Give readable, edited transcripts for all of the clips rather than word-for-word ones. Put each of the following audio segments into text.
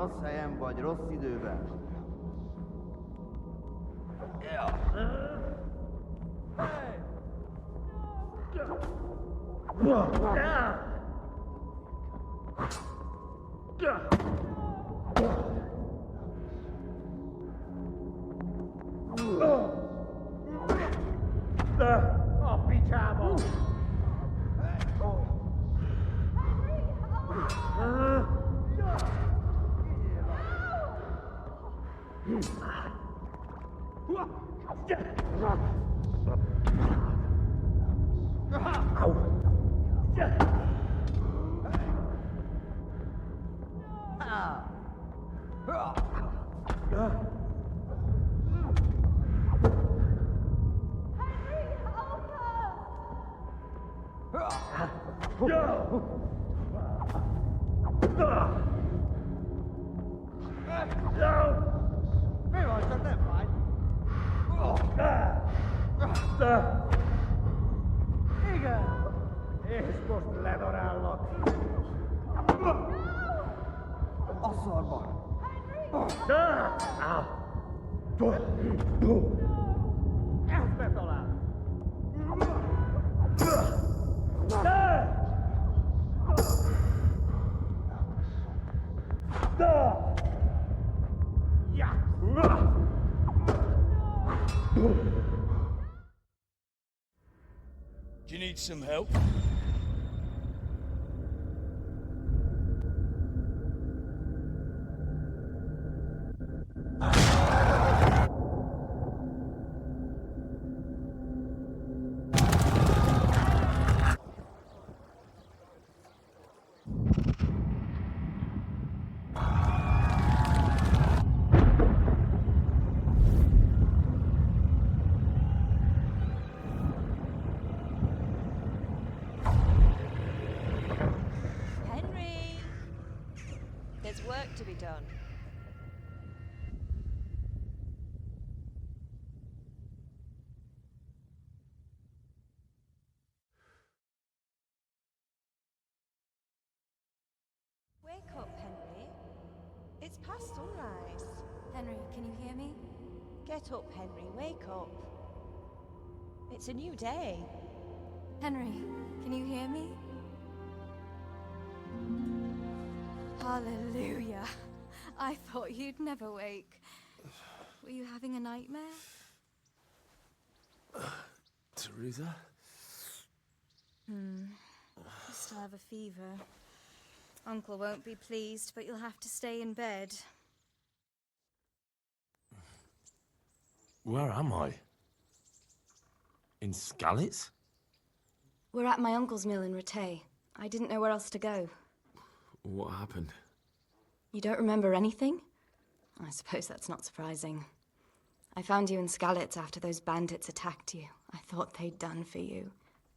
rossz helyen vagy rossz időben. A picsába! Mi van, csak nem fáj? Igen! És most ledarállak. A szarba! Ezt betalál! Do you need some help? There's work to be done. Wake up, Henry. It's past sunrise. Henry, can you hear me? Get up, Henry. Wake up. It's a new day. Henry, can you hear me? Hallelujah. I thought you'd never wake. Were you having a nightmare? Teresa? You still have a fever. Uncle won't be pleased, but you'll have to stay in bed. Where am I? In Skalitz? We're at my uncle's mill in Rattay. I didn't know where else to go. What happened? You don't remember anything? I suppose that's not surprising. I found you in Skalitz after those bandits attacked you. I thought they'd done for you,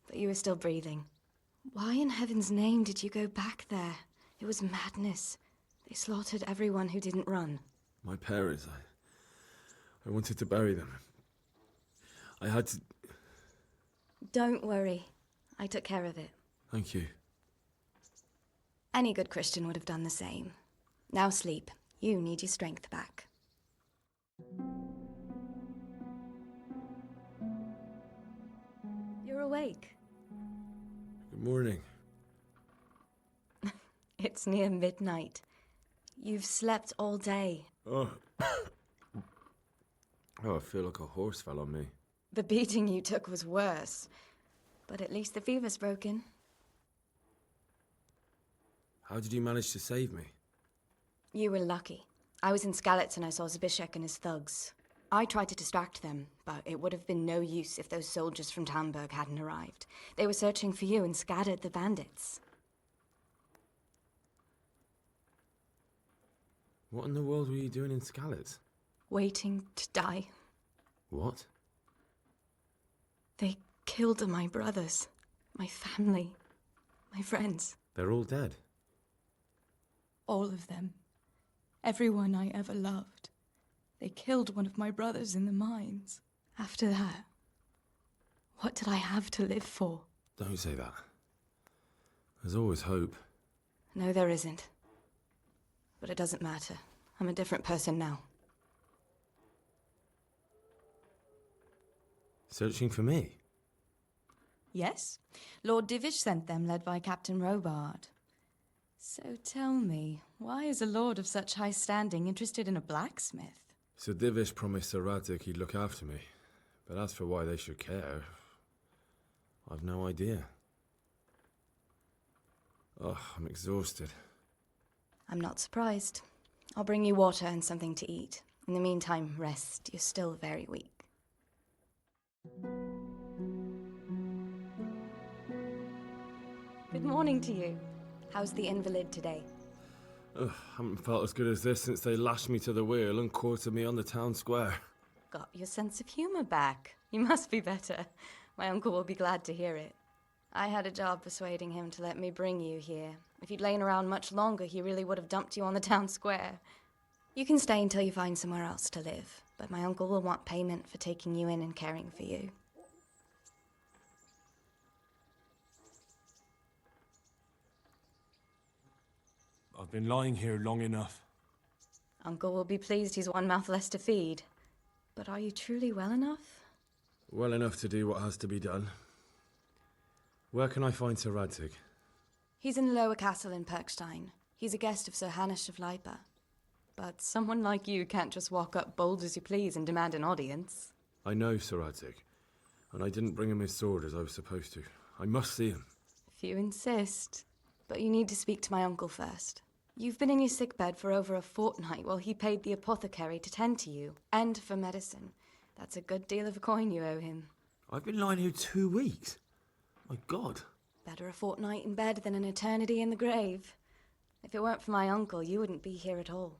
but you were still breathing. Why in heaven's name did you go back there? It was madness. They slaughtered everyone who didn't run. My parents, I wanted to bury them. I had to... Don't worry. I took care of it. Thank you. Any good Christian would have done the same. Now sleep. You need your strength back. You're awake. Good morning. It's near midnight. You've slept all day. Oh. Oh, I feel like a horse fell on me. The beating you took was worse. But at least the fever's broken. How did you manage to save me? You were lucky. I was in Skalitz and I saw Zbyszek and his thugs. I tried to distract them, but it would have been no use if those soldiers from Tamberg hadn't arrived. They were searching for you and scattered the bandits. What in the world were you doing in Skalitz? Waiting to die. What? They killed my brothers, my family, my friends. They're all dead. All of them. Everyone I ever loved. They killed one of my brothers in the mines. After that, what did I have to live for? Don't say that. There's always hope. No, there isn't. but it doesn't matter. I'm a different person now. Searching for me? Yes, Lord Divish sent them, led by Captain Robard. So tell me, why is a lord of such high standing interested in a blacksmith? Sir Divish promised Sir Radic he'd look after me. But as for why they should care, I've no idea. Oh, I'm exhausted. I'm not surprised. I'll bring you water and something to eat. In the meantime, rest. You're still very weak. Good morning to you. How's the invalid today? Ugh, haven't felt as good as this since they lashed me to the wheel and quartered me on the town square. Got your sense of humor back. You must be better. My uncle will be glad to hear it. I had a job persuading him to let me bring you here. If you'd lain around much longer, he really would have dumped you on the town square. You can stay until you find somewhere else to live, but my uncle will want payment for taking you in and caring for you. I've been lying here long enough. Uncle will be pleased he's one mouth less to feed. But are you truly well enough? Well enough to do what has to be done. Where can I find Sir Radic? He's in the lower castle in Perkstein. He's a guest of Sir Hanush of Leipa. But someone like you can't just walk up bold as you please and demand an audience. I know Sir Radic, and I didn't bring him his sword as I was supposed to. I must see him. If you insist. But you need to speak to my uncle first. You've been in your sickbed for over a fortnight while he paid the apothecary to tend to you, and for medicine. That's a good deal of coin you owe him. I've been lying here 2 weeks. My God. Better a fortnight in bed than an eternity in the grave. If it weren't for my uncle, you wouldn't be here at all.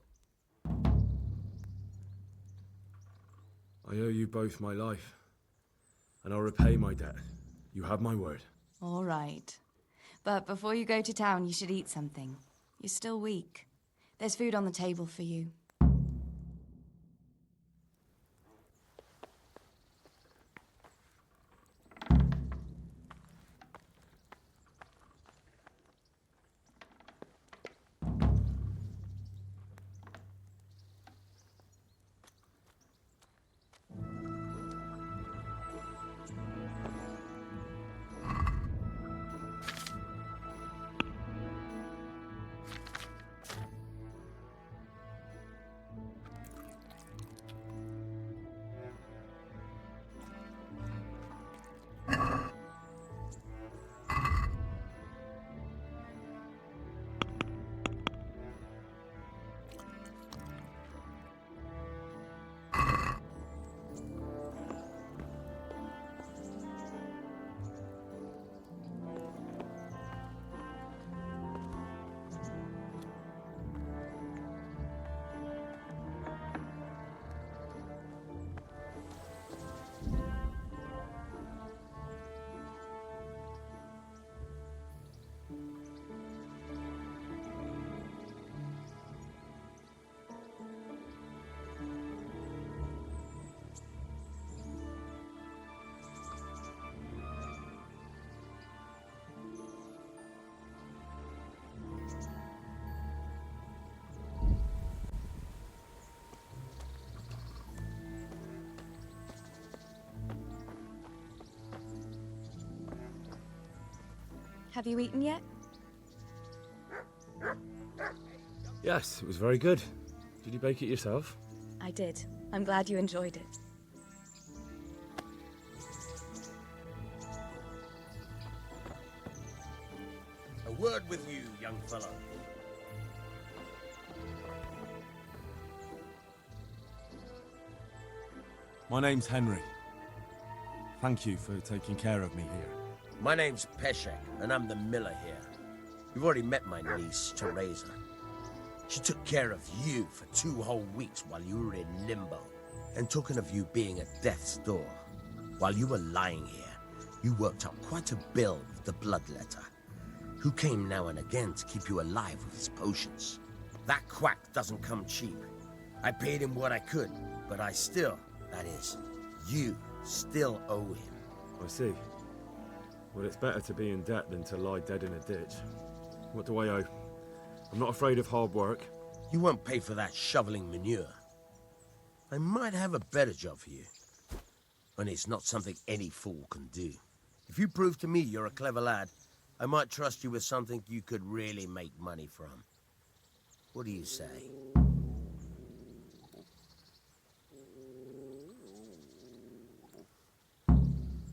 I owe you both my life, and I'll repay my debt. You have my word. All right. But before you go to town, you should eat something. You're still weak. There's food on the table for you. Have you eaten yet? Yes, it was very good. Did you bake it yourself? I did. I'm glad you enjoyed it. A word with you, young fellow. My name's Henry. Thank you for taking care of me here. My name's Peshek, and I'm the miller here. You've already met my niece, Teresa. She took care of you for 2 whole weeks while you were in limbo. And talking of you being at death's door, while you were lying here, you worked up quite a bill with the bloodletter, who came now and again to keep you alive with his potions. That quack doesn't come cheap. I paid him what I could, but I still, that is, you still owe him. I see. Well, it's better to be in debt than to lie dead in a ditch. What do I owe? I'm not afraid of hard work. You won't pay for that shoveling manure. I might have a better job for you. And it's not something any fool can do. If you prove to me you're a clever lad, I might trust you with something you could really make money from. What do you say?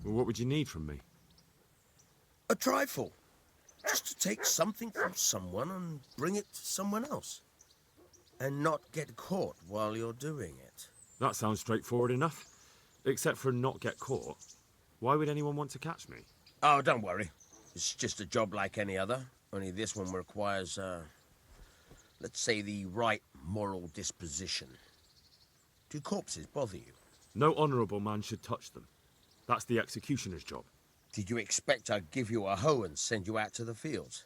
Well, what would you need from me? A trifle. Just to take something from someone and bring it to someone else. And not get caught while you're doing it. That sounds straightforward enough. Except for not get caught. Why would anyone want to catch me? Oh, don't worry. It's just a job like any other. Only this one requires, let's say, the right moral disposition. Do corpses bother you? No honourable man should touch them. That's the executioner's job. Did you expect I'd give you a hoe and send you out to the fields?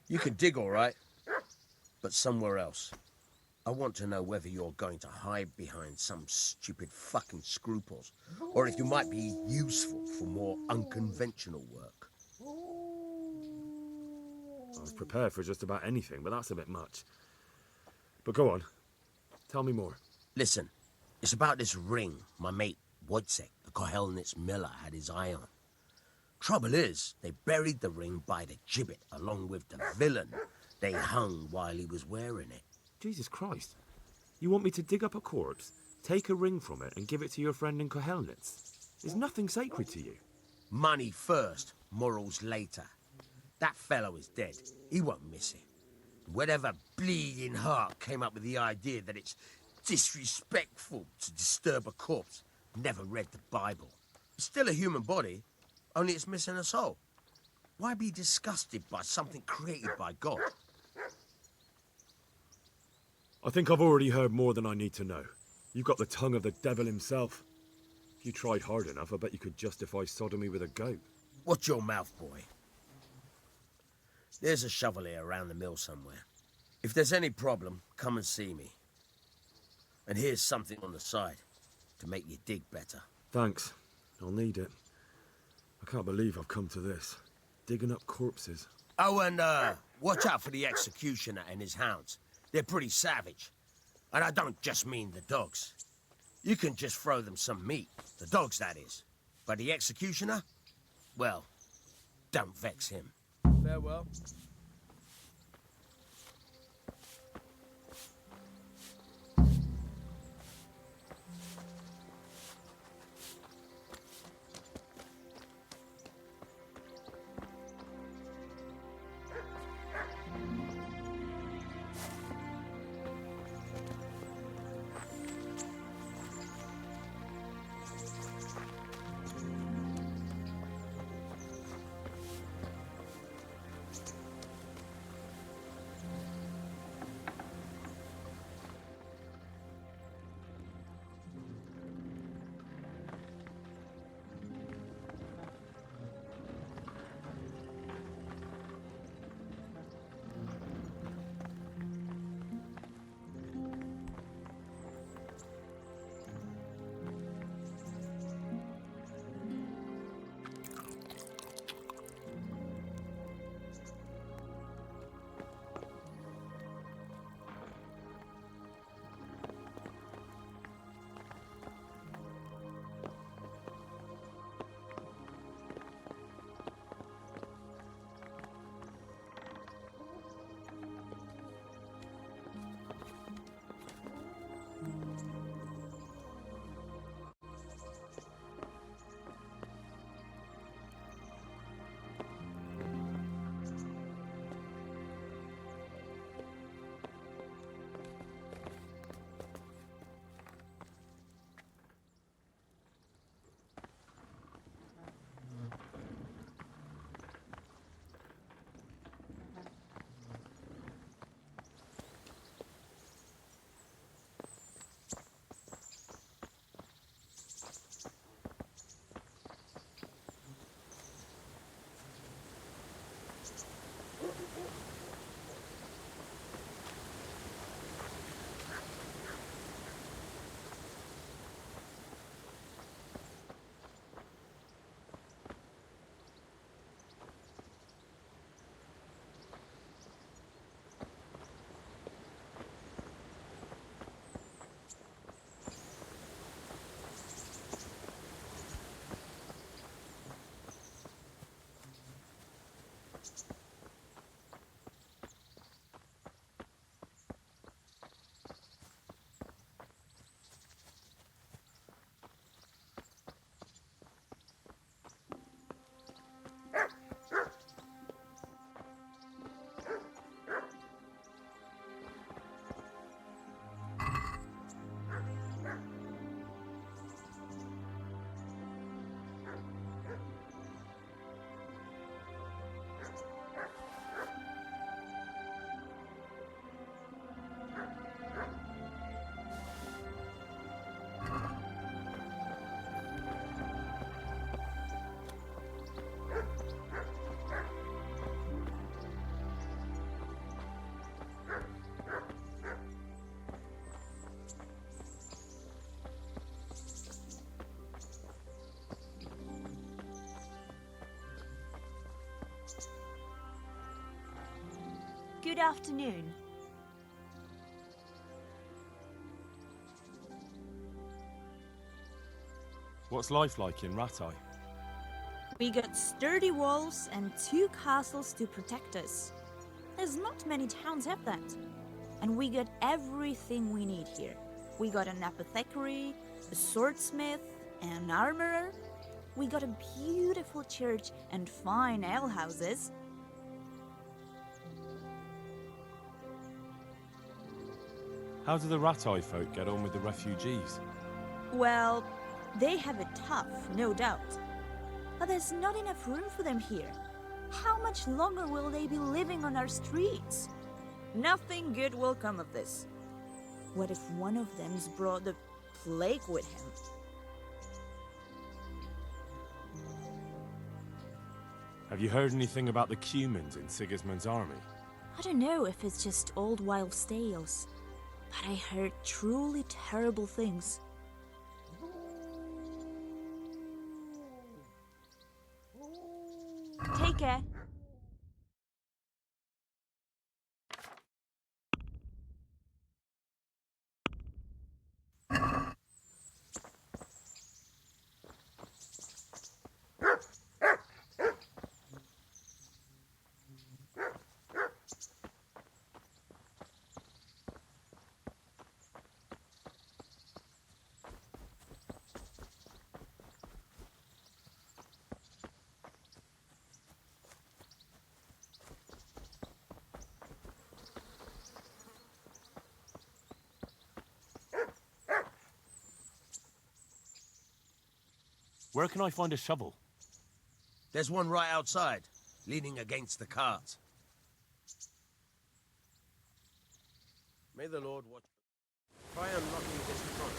You can dig all right, but somewhere else. I want to know whether you're going to hide behind some stupid fucking scruples, or if you might be useful for more unconventional work. I was prepared for just about anything, but that's a bit much. But go on. Tell me more. Listen, it's about this ring my mate Wojciech, the Kohelnitz miller, had his eye on. Trouble is, they buried the ring by the gibbet along with the villain they hung while he was wearing it. Jesus Christ. You want me to dig up a corpse, take a ring from it, and give it to your friend in Kohelnitz? Is nothing sacred to you? Money first, morals later. That fellow is dead. He won't miss it. Whatever bleeding heart came up with the idea that it's disrespectful to disturb a corpse never read the Bible. It's still a human body, only it's missing a soul. Why be disgusted by something created by God? I think I've already heard more than I need to know. You've got the tongue of the devil himself. If you tried hard enough, I bet you could justify sodomy with a goat. Watch your mouth, boy. There's a shovel here around the mill somewhere. If there's any problem, come and see me. And here's something on the side to make you dig better. Thanks. I'll need it. I can't believe I've come to this. Digging up corpses. Oh, and watch out for the executioner and his hounds. They're pretty savage. And I don't just mean the dogs. You can just throw them some meat. The dogs, that is. But the executioner? Well, don't vex him. Farewell. Good afternoon. What's life like in Ratai? We got sturdy walls and 2 castles to protect us. There's not many towns have that. And we got everything we need here. We got an apothecary, a swordsmith, an armorer. We got a beautiful church and fine alehouses. How do the Ratai folk get on with the refugees? Well, they have it tough, no doubt. But there's not enough room for them here. How much longer will they be living on our streets? Nothing good will come of this. What if one of them's brought the plague with him? Have you heard anything about the Cumans in Sigismund's army? I don't know if it's just old wild tales, but I heard truly terrible things. Take care. Where can I find a shovel? There's one right outside, leaning against the cart. May the Lord watch. Try unlocking this trunk.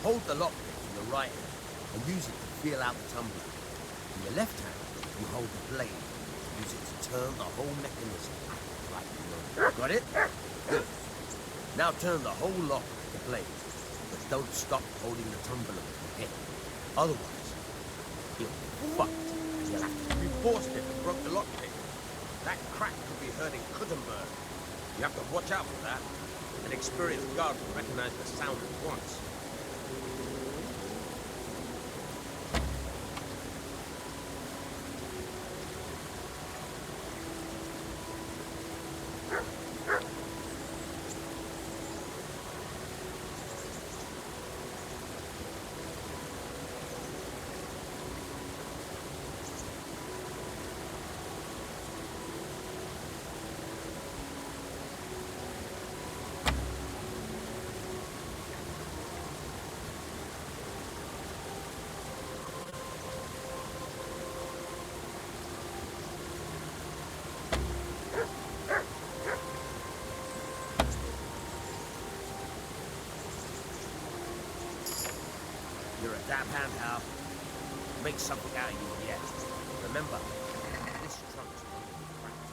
Hold the lockpick in the right hand and use it to feel out the tumbler. In your left hand, you hold the blade. Use it to turn the whole mechanism. Like below. Got it? Good. Now turn the whole lock with the blade. But don't stop holding the tumbler with your head. Otherwise, you'll be fucked. You'll have to re-forced it and broke the lockpick. That crack could be heard in Kuttenberg. You have to watch out for that. An experienced guard will recognize the sound at once. You're a damn hand, Hal. Make something out of you yet. Remember, this trunk's going to be cracked.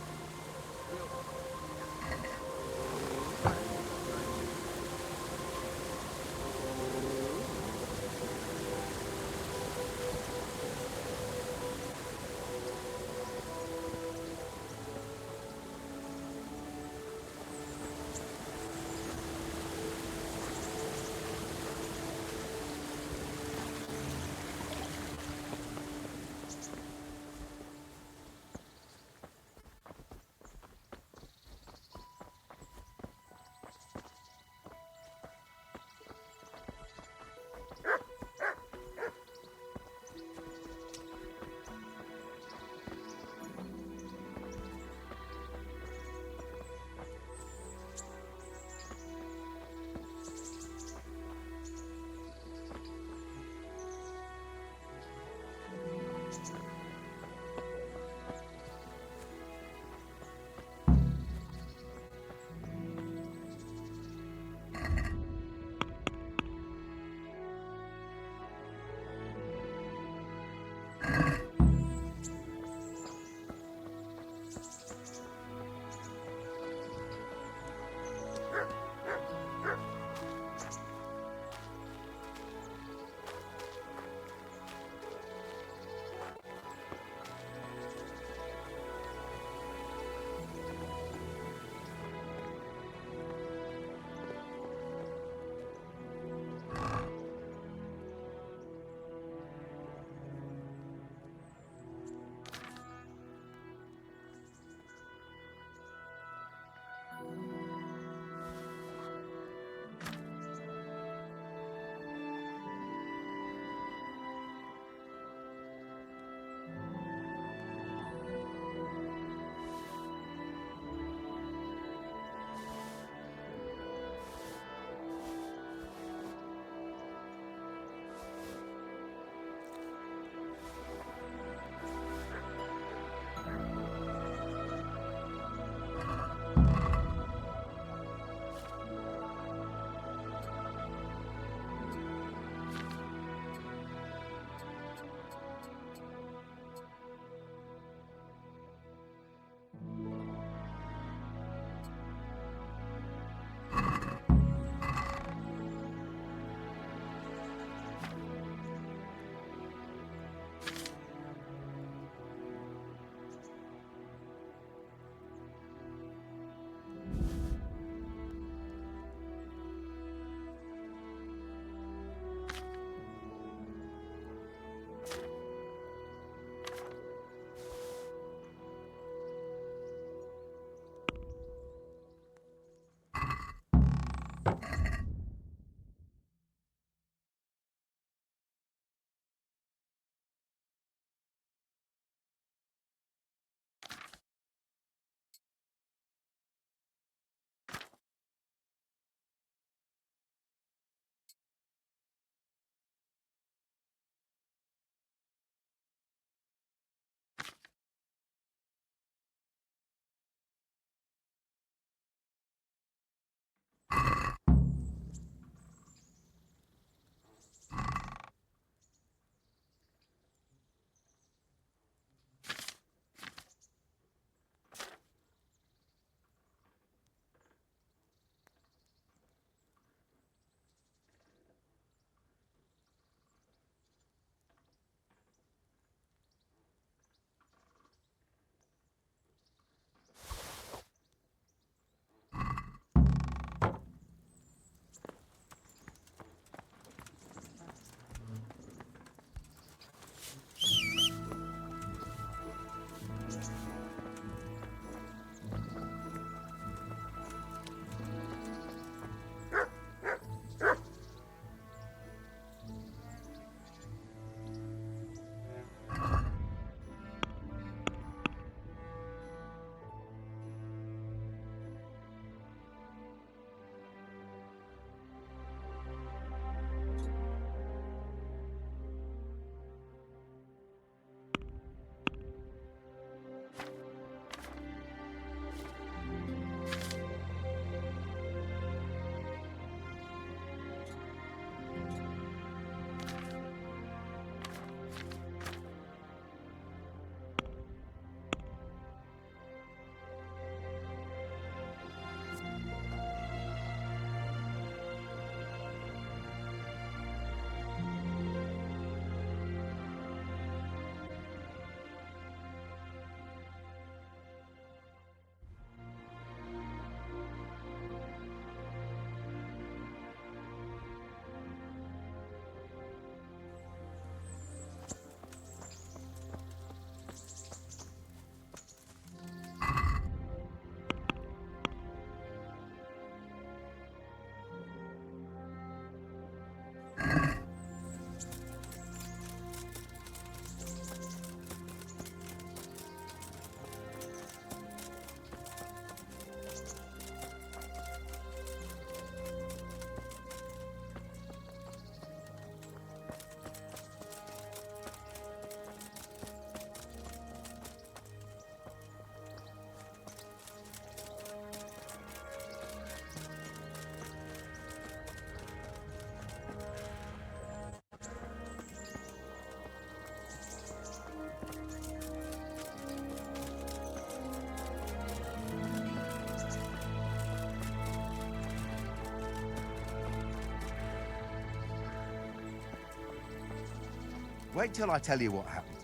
Wait till I tell you what happened.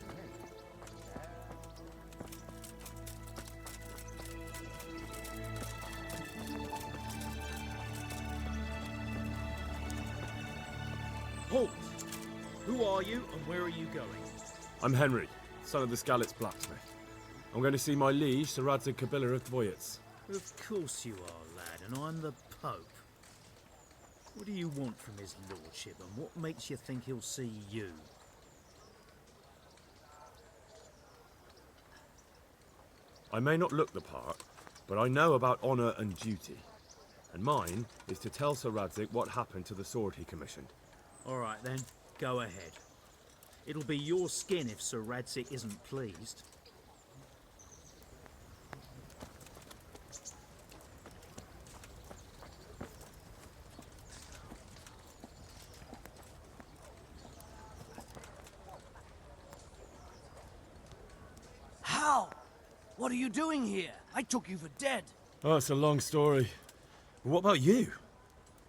Halt! Who are you and where are you going? I'm Henry, son of the Skalitz blacksmith. I'm going to see my liege, Sir Radzig Kabila of Dvoyets. Of course you are, lad, and I'm the Pope. What do you want from his lordship, and what makes you think he'll see you? I may not look the part, but I know about honour and duty. And mine is to tell Sir Radzig what happened to the sword he commissioned. All right then, go ahead. It'll be your skin if Sir Radzig isn't pleased. How? What are you doing here? I took you for dead. Oh, it's a long story. What about you?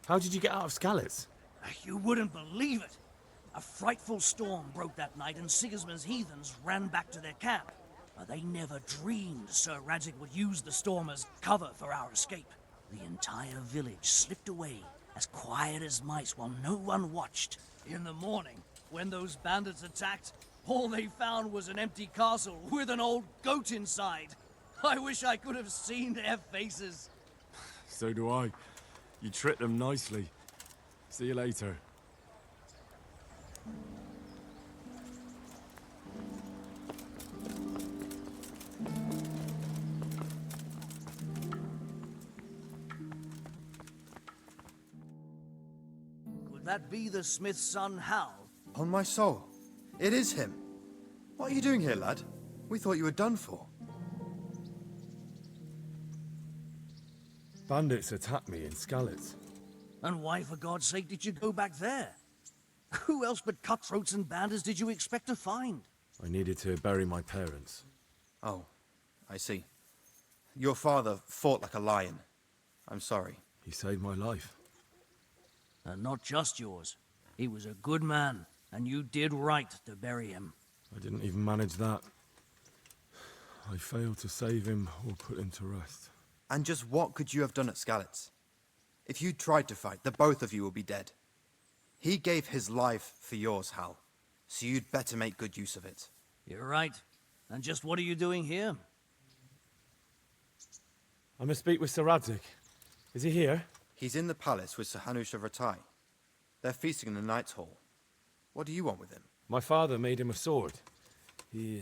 How did you get out of Skalitz? You wouldn't believe it. A frightful storm broke that night and Sigismund's heathens ran back to their camp. But they never dreamed Sir Radzig would use the storm as cover for our escape. The entire village slipped away, as quiet as mice while no one watched. In the morning, when those bandits attacked, all they found was an empty castle with an old goat inside. I wish I could have seen their faces. So do I. You tricked them nicely. See you later. Could that be the smith's son, Hal? On my soul. It is him. What are you doing here, lad? We thought you were done for. Bandits attacked me in Skalitz. And why, for God's sake, did you go back there? Who else but cutthroats and bandits did you expect to find? I needed to bury my parents. Oh, I see. Your father fought like a lion. I'm sorry. He saved my life. And not just yours. He was a good man, and you did right to bury him. I didn't even manage that. I failed to save him or put him to rest. And just what could you have done at Skalitz? If you tried to fight, the both of you will be dead. He gave his life for yours, Hal. So you'd better make good use of it. You're right. And just what are you doing here? I must speak with Sir Radzig. Is he here? He's in the palace with Sir Hanush of Ratai. They're feasting in the Knight's Hall. What do you want with him? My father made him a sword. He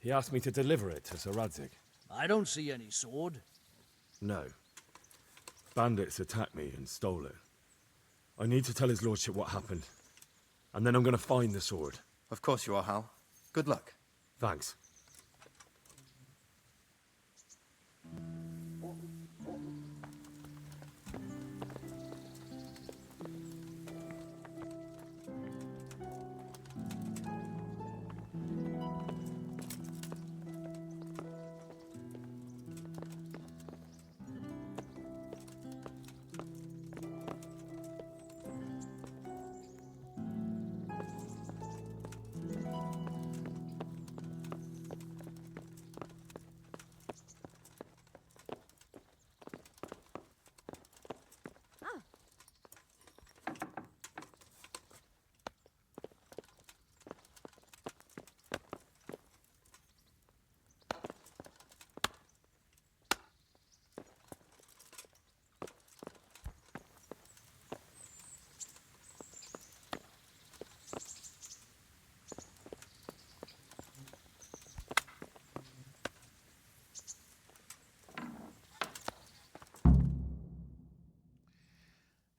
asked me to deliver it to Sir Radzig. I don't see any sword. No. Bandits attacked me and stole it. I need to tell his lordship what happened. And then I'm going to find the sword. Of course you are, Hal. Good luck. Thanks.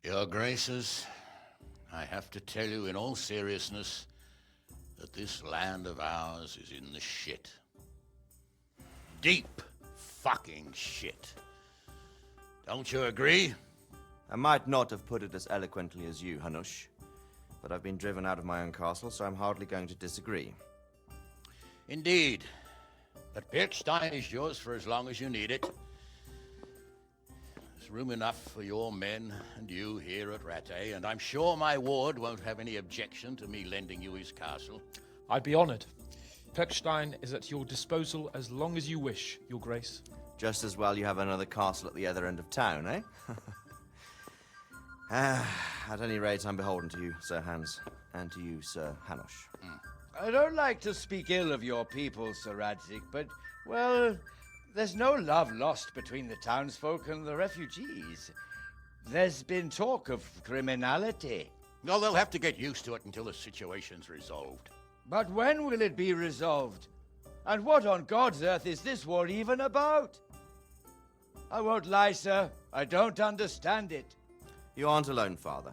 Your Graces, I have to tell you in all seriousness that this land of ours is in the shit. Deep fucking shit. Don't you agree? I might not have put it as eloquently as you, Hanush, but I've been driven out of my own castle, so I'm hardly going to disagree. Indeed. But Birkstein is yours for as long as you need it. This room enough for your men and you here at Rattay, and I'm sure my ward won't have any objection to me lending you his castle. I'd be honored. Pechstein is at your disposal as long as you wish, Your Grace. Just as well you have another castle at the other end of town, eh? At any rate, I'm beholden to you, Sir Hans, and to you, Sir Hanush. I don't like to speak ill of your people, Sir Radzig, but, well, there's no love lost between the townsfolk and the refugees. There's been talk of criminality. No, they'll have to get used to it until the situation's resolved. But when will it be resolved? And what on God's earth is this war even about? I won't lie, sir. I don't understand it. You aren't alone, Father.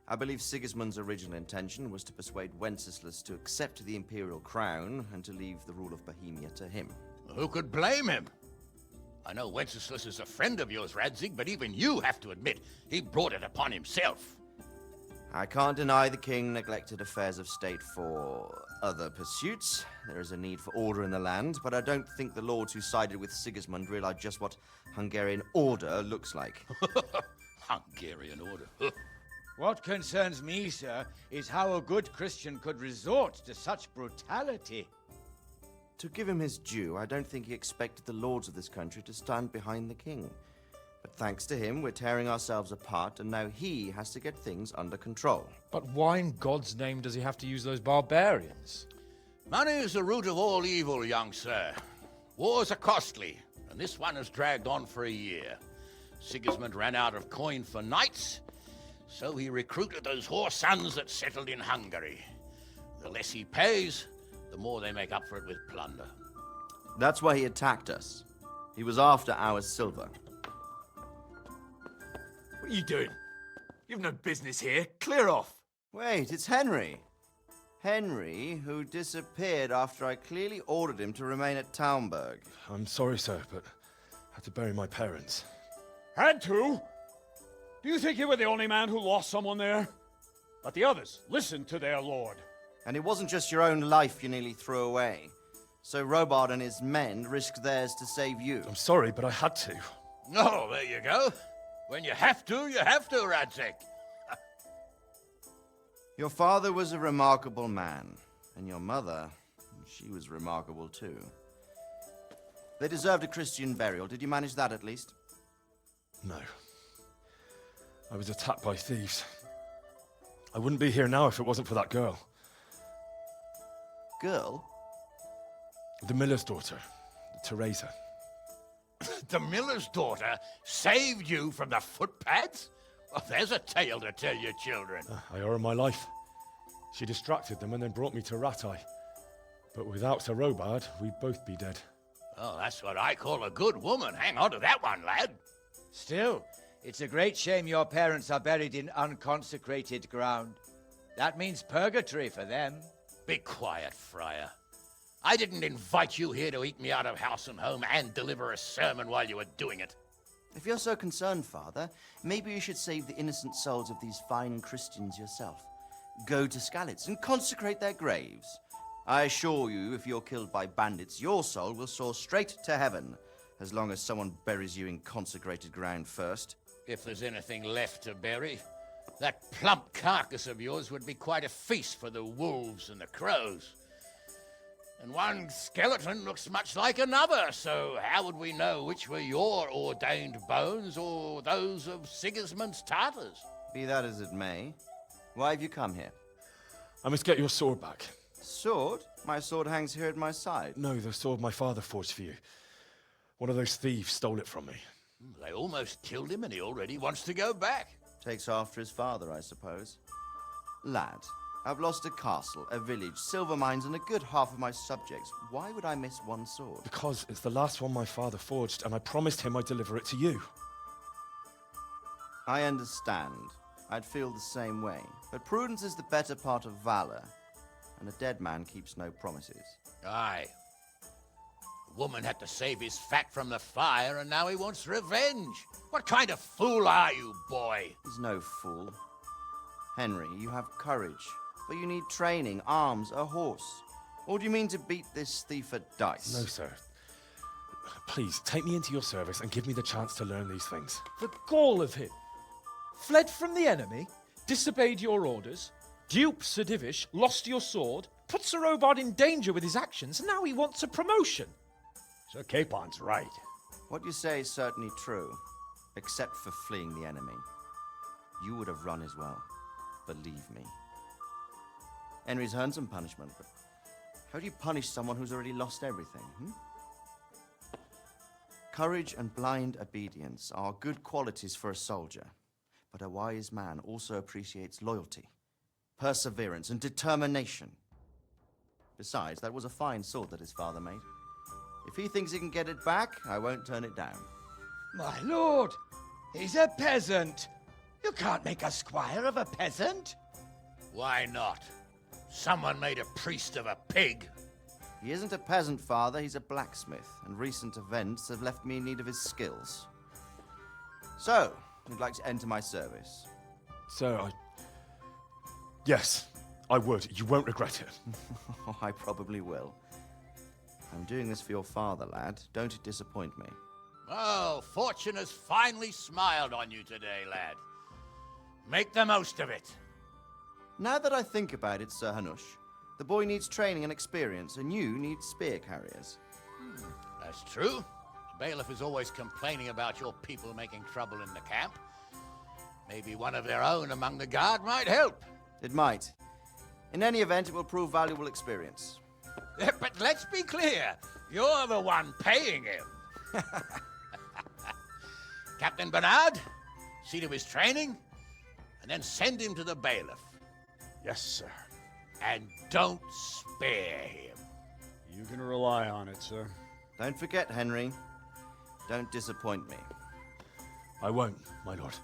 I believe Sigismund's original intention was to persuade Wenceslas to accept the imperial crown and to leave the rule of Bohemia to him. Who could blame him? I know Wenceslas is a friend of yours, Radzig, but even you have to admit he brought it upon himself. I can't deny the king neglected affairs of state for other pursuits. There is a need for order in the land, but I don't think the lords who sided with Sigismund realize just what Hungarian order looks like. Hungarian order? What concerns me, sir, is how a good Christian could resort to such brutality. To give him his due, I don't think he expected the lords of this country to stand behind the king. But thanks to him, we're tearing ourselves apart, and now he has to get things under control. But why in God's name does he have to use those barbarians? Money is the root of all evil, young sir. Wars are costly, and this one has dragged on for a year. Sigismund ran out of coin for knights, so he recruited those whore sons that settled in Hungary. The less he pays, the more they make up for it with plunder. That's why he attacked us. He was after our silver. What are you doing? You've no business here. Clear off. Wait, it's Henry. Henry, who disappeared after I clearly ordered him to remain at Taumberg. I'm sorry, sir, but I had to bury my parents. Had to? Do you think you were the only man who lost someone there? But the others listened to their lord. And it wasn't just your own life you nearly threw away. So Robard and his men risked theirs to save you. I'm sorry, but I had to. Oh, there you go. When you have to, Radzig. Your father was a remarkable man, and your mother, she was remarkable too. They deserved a Christian burial. Did you manage that at least? No. I was attacked by thieves. I wouldn't be here now if it wasn't for that girl. Girl? The miller's daughter, Teresa. The miller's daughter saved you from the footpads? Well, there's a tale to tell your children. I owe her my life. She distracted them and then brought me to Rattay. But without Sir Robard, we'd both be dead. Oh, that's what I call a good woman. Hang on to that one, lad. Still, it's a great shame your parents are buried in unconsecrated ground. That means purgatory for them. Be quiet, Friar. I didn't invite you here to eat me out of house and home and deliver a sermon while you were doing it. If you're so concerned, Father, maybe you should save the innocent souls of these fine Christians yourself. Go to Skalitz and consecrate their graves. I assure you, if you're killed by bandits, your soul will soar straight to heaven, as long as someone buries you in consecrated ground first. If there's anything left to bury, that plump carcass of yours would be quite a feast for the wolves and the crows. And one skeleton looks much like another, so how would we know which were your ordained bones or those of Sigismund's Tartars? Be that as it may, why have you come here? I must get your sword back. Sword? My sword hangs here at my side. No, the sword my father forged for you. One of those thieves stole it from me. They almost killed him and he already wants to go back. Takes after his father, I suppose. Lad, I've lost a castle, a village, silver mines, and a good half of my subjects. Why would I miss one sword? Because it's the last one my father forged, and I promised him I'd deliver it to you. I understand. I'd feel the same way. But prudence is the better part of valor, and a dead man keeps no promises. Aye. The woman had to save his fat from the fire, and now he wants revenge. What kind of fool are you, boy? He's no fool. Henry, you have courage, but you need training, arms, a horse. Or do you mean to beat this thief at dice? No, sir. Please, take me into your service and give me the chance to learn these things. The gall of him. Fled from the enemy, disobeyed your orders, duped Sir Divish, lost your sword, put Sir Robard in danger with his actions, and now he wants a promotion. Sir Capon's right. What you say is certainly true, except for fleeing the enemy. You would have run as well, believe me. Henry's earned some punishment, but how do you punish someone who's already lost everything, Courage and blind obedience are good qualities for a soldier, but a wise man also appreciates loyalty, perseverance, and determination. Besides, that was a fine sword that his father made. If he thinks he can get it back, I won't turn it down. My lord, he's a peasant. You can't make a squire of a peasant. Why not? Someone made a priest of a pig. He isn't a peasant, father. He's a blacksmith, and recent events have left me in need of his skills. So, you'd like to enter my service? Sir, Yes, I would. You won't regret it. Oh, I probably will. I'm doing this for your father, lad. Don't disappoint me. Oh, fortune has finally smiled on you today, lad. Make the most of it. Now that I think about it, Sir Hanush, the boy needs training and experience, and you need spear carriers. That's true. The bailiff is always complaining about your people making trouble in the camp. Maybe one of their own among the guard might help. It might. In any event, it will prove valuable experience. But let's be clear, you're the one paying him. Captain Bernard, see to his training, and then send him to the bailiff. Yes, sir. And don't spare him. You can rely on it, sir. Don't forget, Henry. Don't disappoint me. I won't, my lord.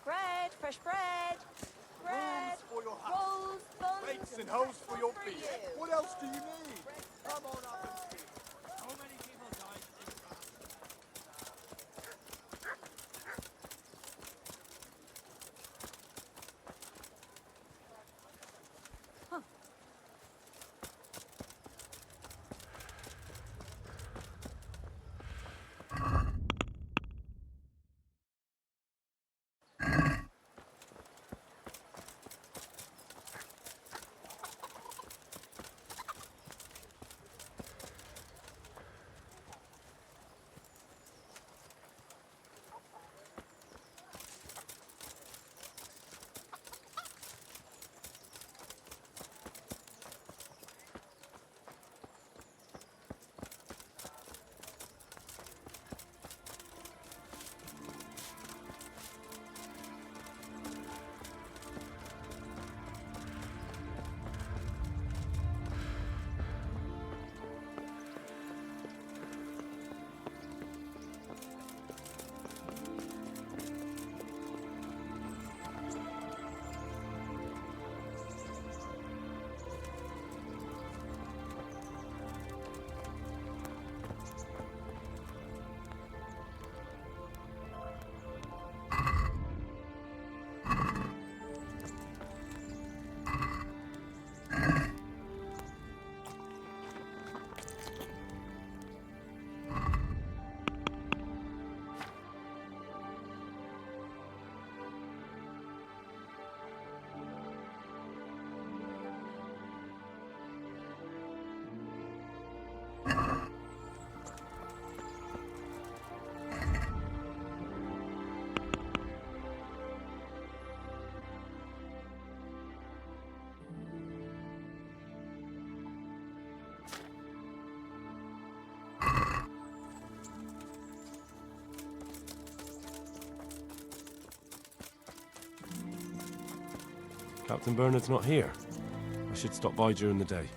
Bread, fresh bread. Bread, for your house. rolls, buns, Plates and hose for your for feet. you. What else do you need? Come on up and see. So many people died in this battle. Captain Bernard's not here. I should stop by during the day.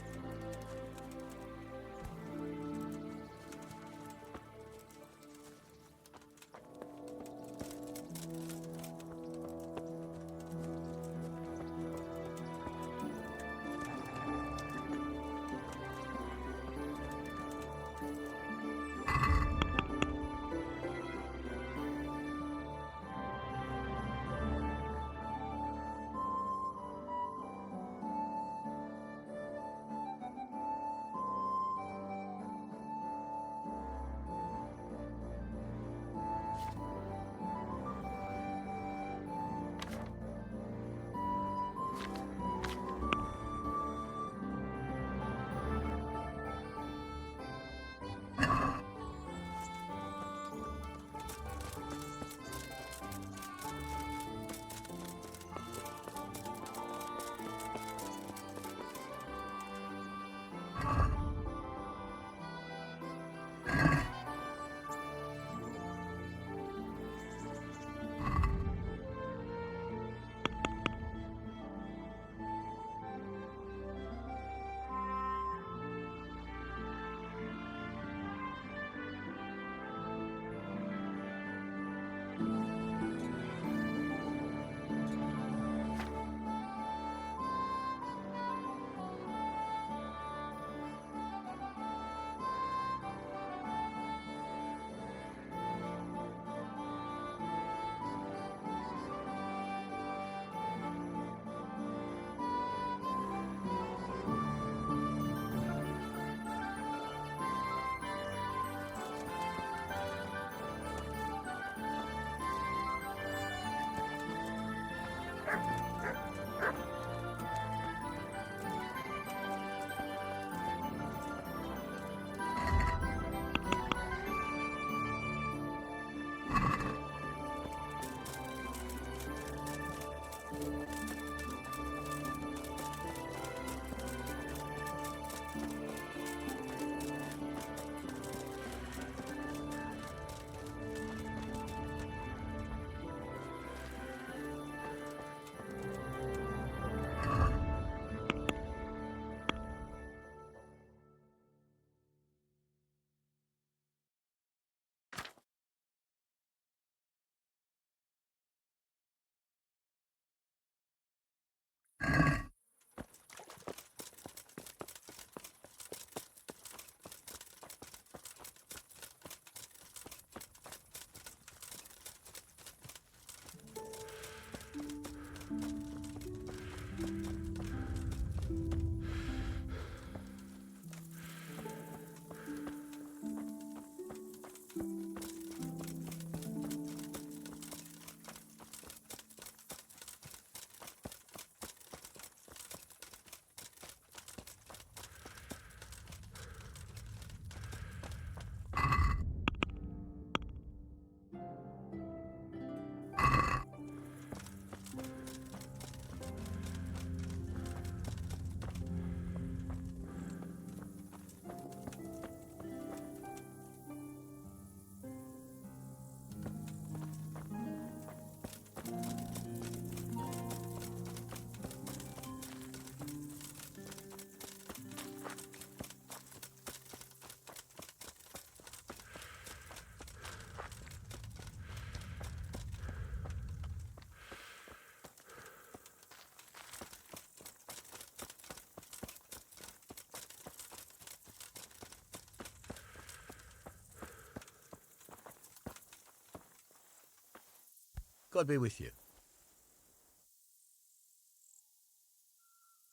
God be with you.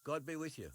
God be with you.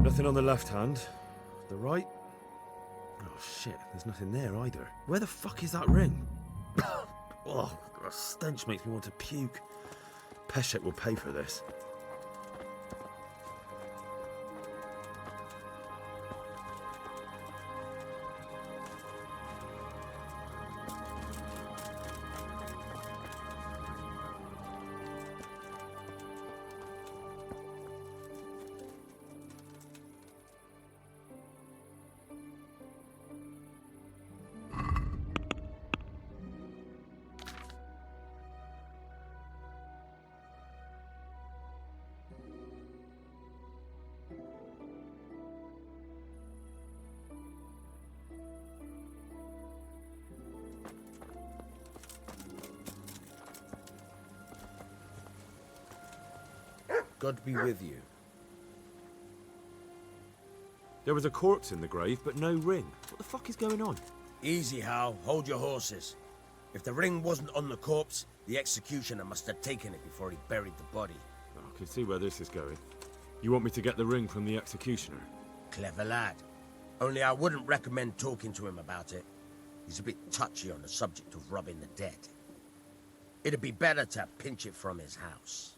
Nothing on the left hand. The right? Oh shit, there's nothing there either. Where the fuck is that ring? Oh, the stench makes me want to puke. Peshek will pay for this. God be with you. There was a corpse in the grave, but no ring. What the fuck is going on? Easy, Hal. Hold your horses. If the ring wasn't on the corpse, the executioner must have taken it before he buried the body. I can see where this is going. You want me to get the ring from the executioner? Clever lad. Only I wouldn't recommend talking to him about it. He's a bit touchy on the subject of robbing the dead. It'd be better to pinch it from his house.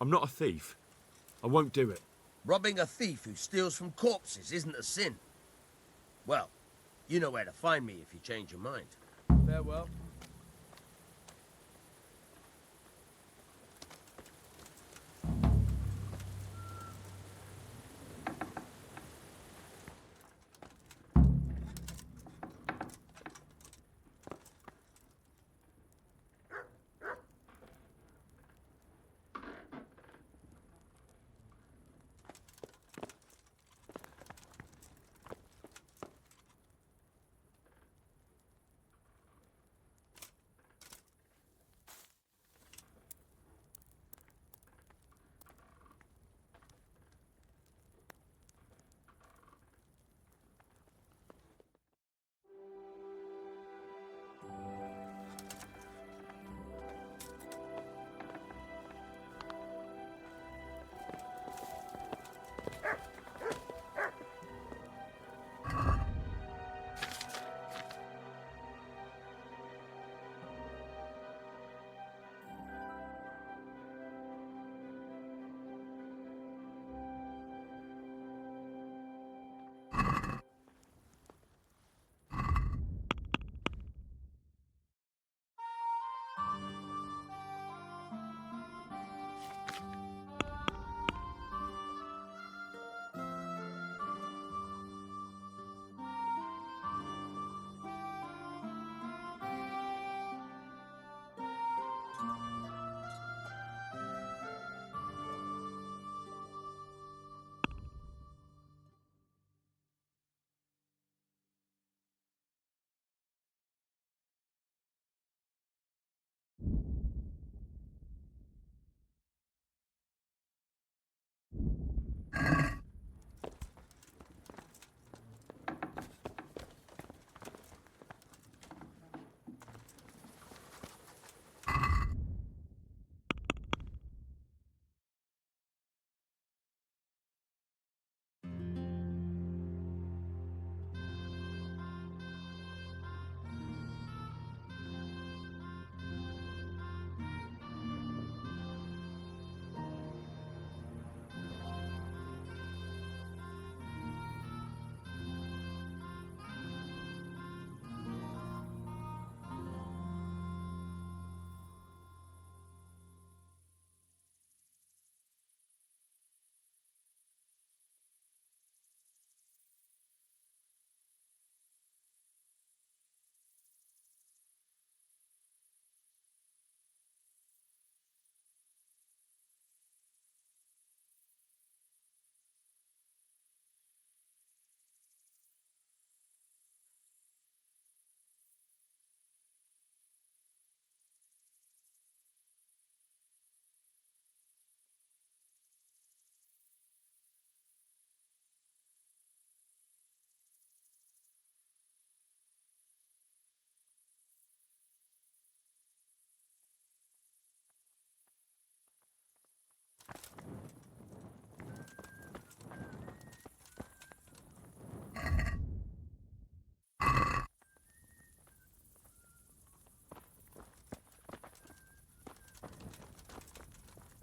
I'm not a thief. I won't do it. Robbing a thief who steals from corpses isn't a sin. Well, you know where to find me if you change your mind. Farewell.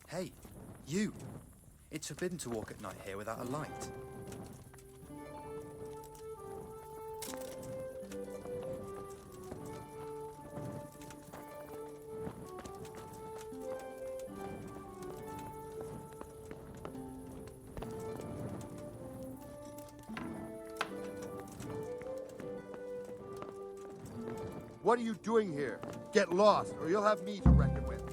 Hey, you! It's forbidden to walk at night here without a light. What are you doing here? Get lost, or you'll have me to reckon with.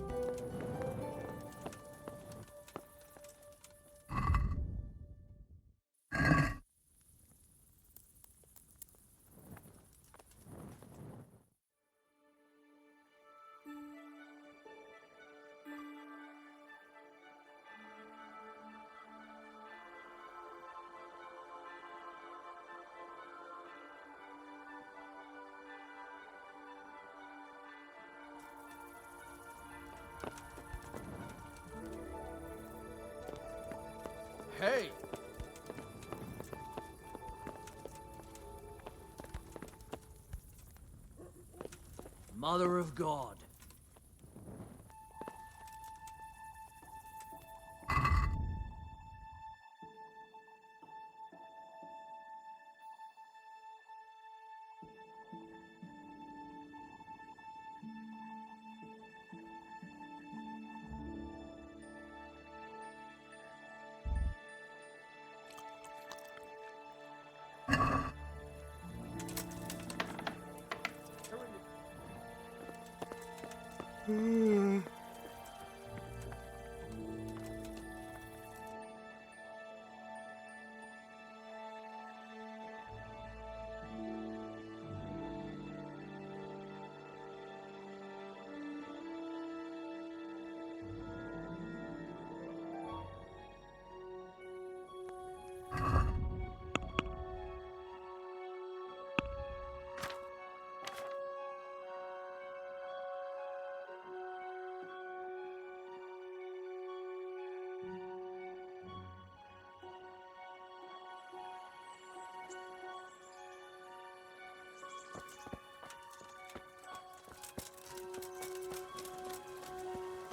Hey! Mother of God.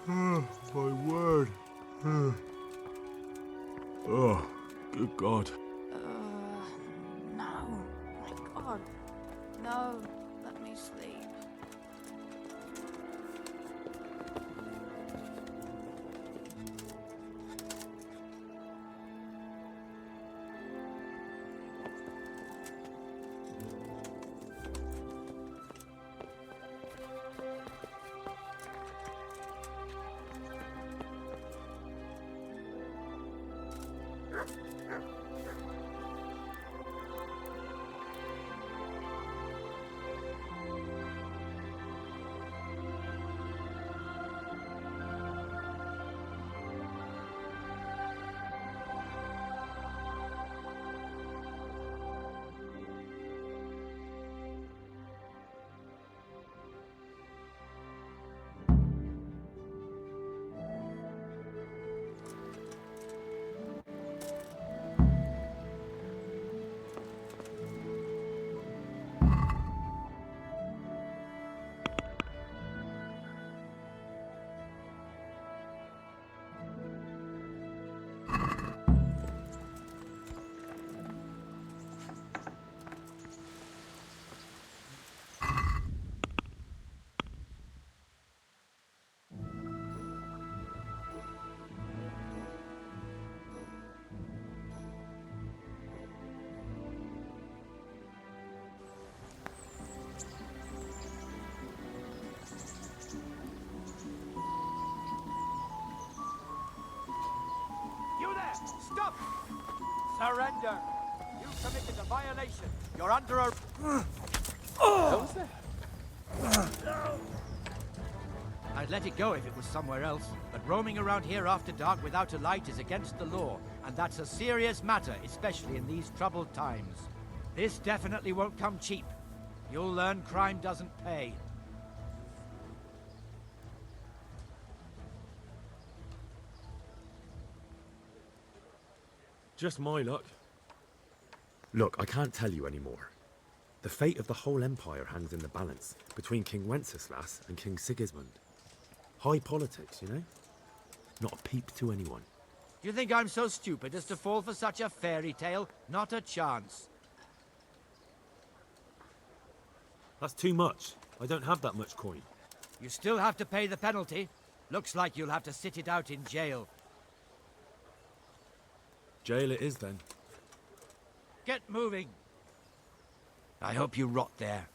Oh, my word. Oh, good God. No. My God. No. Let me sleep. You there! Stop! Surrender! You committed a violation. You're under a... What was that? I'd let it go if it was somewhere else, but roaming around here after dark without a light is against the law, and that's a serious matter, especially in these troubled times. This definitely won't come cheap. You'll learn crime doesn't pay. Just my luck. Look, I can't tell you anymore. The fate of the whole empire hangs in the balance between King Wenceslas and King Sigismund. High politics, you know? Not a peep to anyone. Do you think I'm so stupid as to fall for such a fairy tale? Not a chance. That's too much. I don't have that much coin. You still have to pay the penalty. Looks like you'll have to sit it out in jail. Jail it is then. Get moving. I hope you rot there.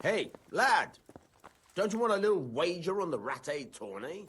Hey, lad! Don't you want a little wager on the Rattay tourney?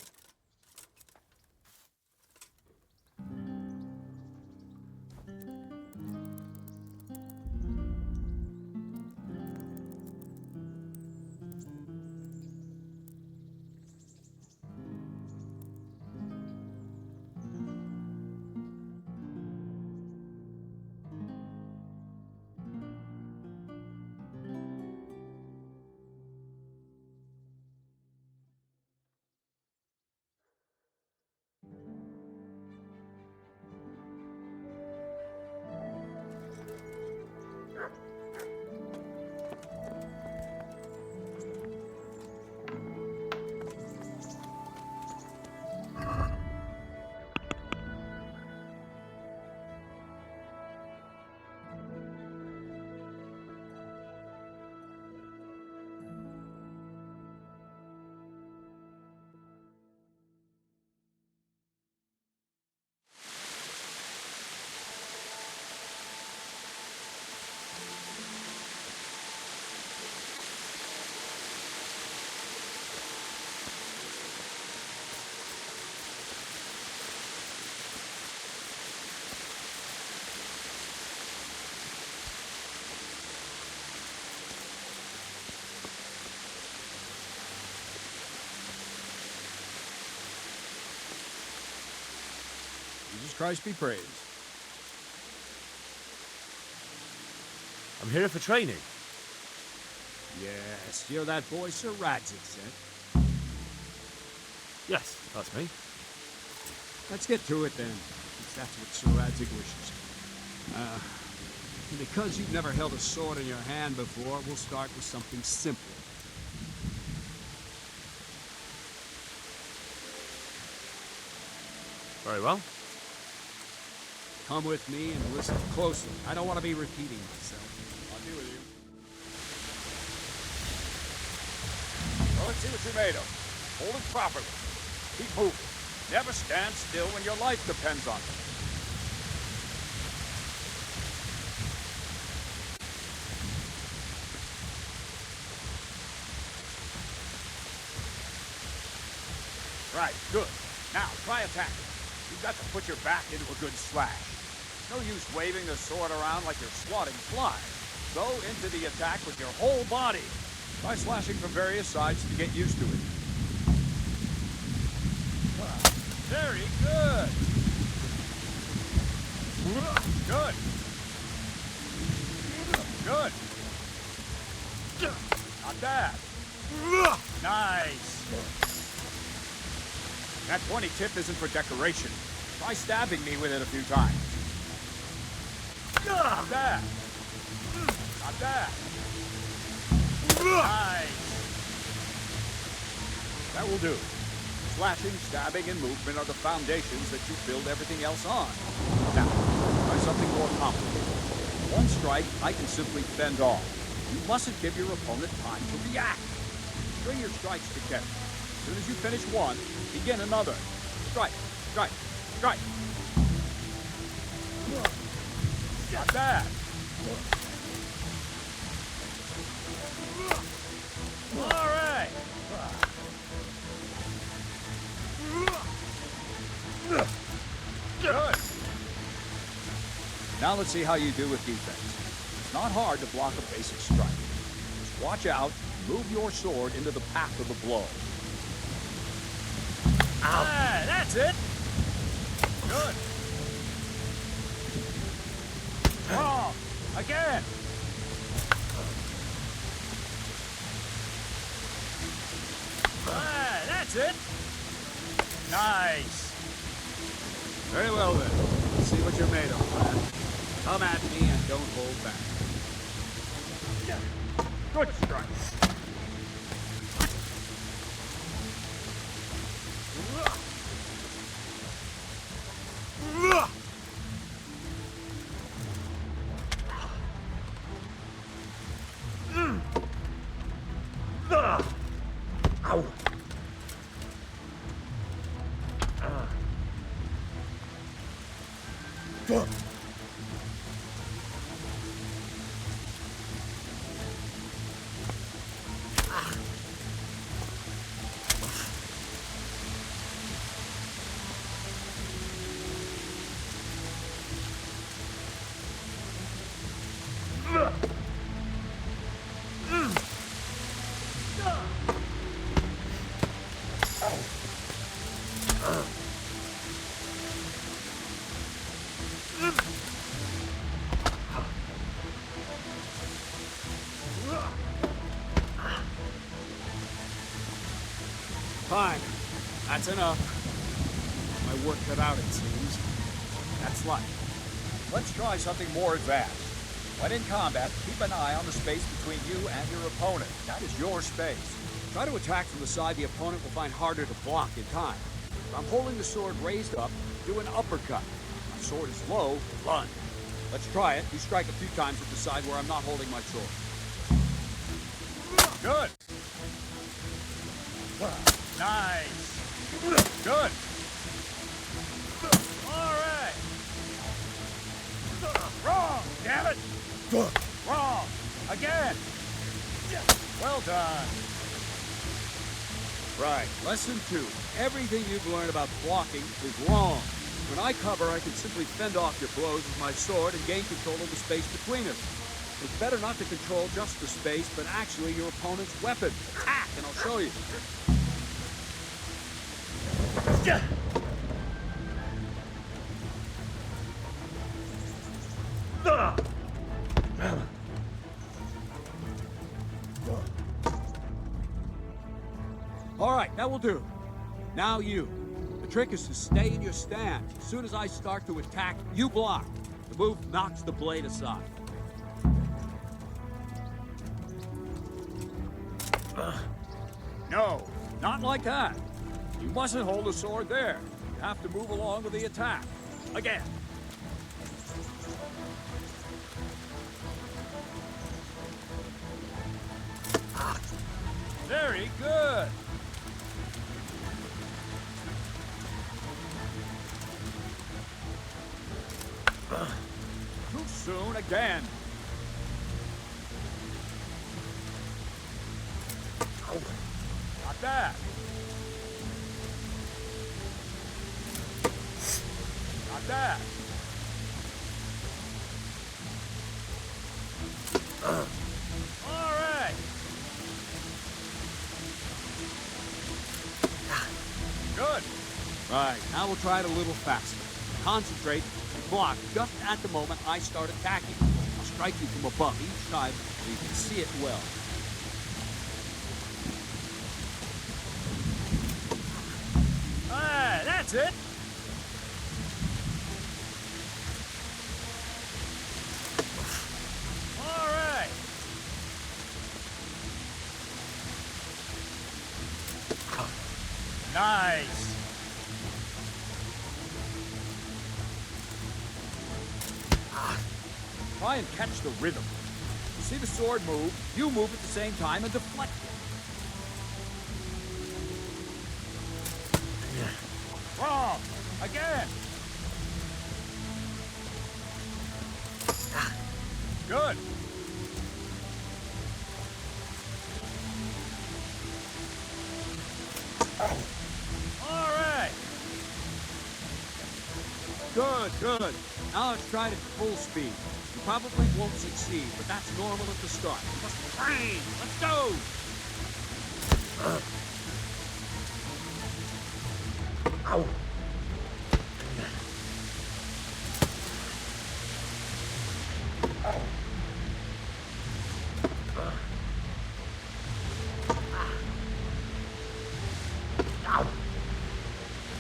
Jesus Christ be praised. I'm here for training. Yes, you're that boy Sir Radzik sent. Yes, that's me. Let's get to it then, if that's what Sir Radzik wishes. Because you've never held a sword in your hand before, we'll start with something simple. Very well. Come with me and listen closely. I don't want to be repeating myself. See what you're made of. Hold it properly. Keep moving. Never stand still when your life depends on it. Right, good. Now, try attacking. You've got to put your back into a good slash. No use waving the sword around like you're swatting flies. Go into the attack with your whole body. Try slashing from various sides to get used to it. Very good. Good. Good. Not bad. Nice. That pointy tip isn't for decoration. Try stabbing me with it a few times. Not bad. Not bad. Nice. That will do. Slashing, stabbing, and movement are the foundations that you build everything else on. Now, try something more complicated. One strike, I can simply fend off. You mustn't give your opponent time to react. String your strikes together. As soon as you finish one, begin another. Strike, strike, strike. Not bad. All right. Good. Now let's see how you do with defense. It's not hard to block a basic strike. Just watch out, move your sword into the path of the blow. Ah, that's it. Good. Wrong. Again. Ah, that's it. Nice. Very well then. Let's see what you're made of, lad. Come at me and don't hold back. Good strike. Ow. Fine. That's enough. My work cut out, it seems. That's life. Let's try something more advanced. When in combat, keep an eye on the space between you and your opponent. That is your space. Try to attack from the side the opponent will find harder to block in time. If I'm holding the sword raised up, do an uppercut. If my sword is low, lunge. Let's try it. You strike a few times at the side where I'm not holding my sword. Good. Nice. Good. All right. Wrong, damn it. Wrong. Again. Well done. Right. Lesson 2. Everything you've learned about blocking is wrong. When I cover, I can simply fend off your blows with my sword and gain control of the space between us. It's better not to control just the space, but actually your opponent's weapon. Attack, and I'll show you. All right, that will do. Now you. The trick is to stay in your stance. As soon as I start to attack, you block. The move knocks the blade aside. No, not like that. You mustn't hold the sword there. You have to move along with the attack. Again. Very Very good. Too soon again. Not bad. Not bad. All right. Good. Right, now we'll try it a little faster. Concentrate and block just at the moment I start attacking. I'll strike you from above each time so you can see it well. That's it. All right. Nice. Try and catch the rhythm. You see the sword move, you move at the same time and deflect it. Wrong. Again. Good. All right. Good, good. Now let's try it at full speed. You probably won't succeed, but that's normal at the start. Just train. Let's go. Ow.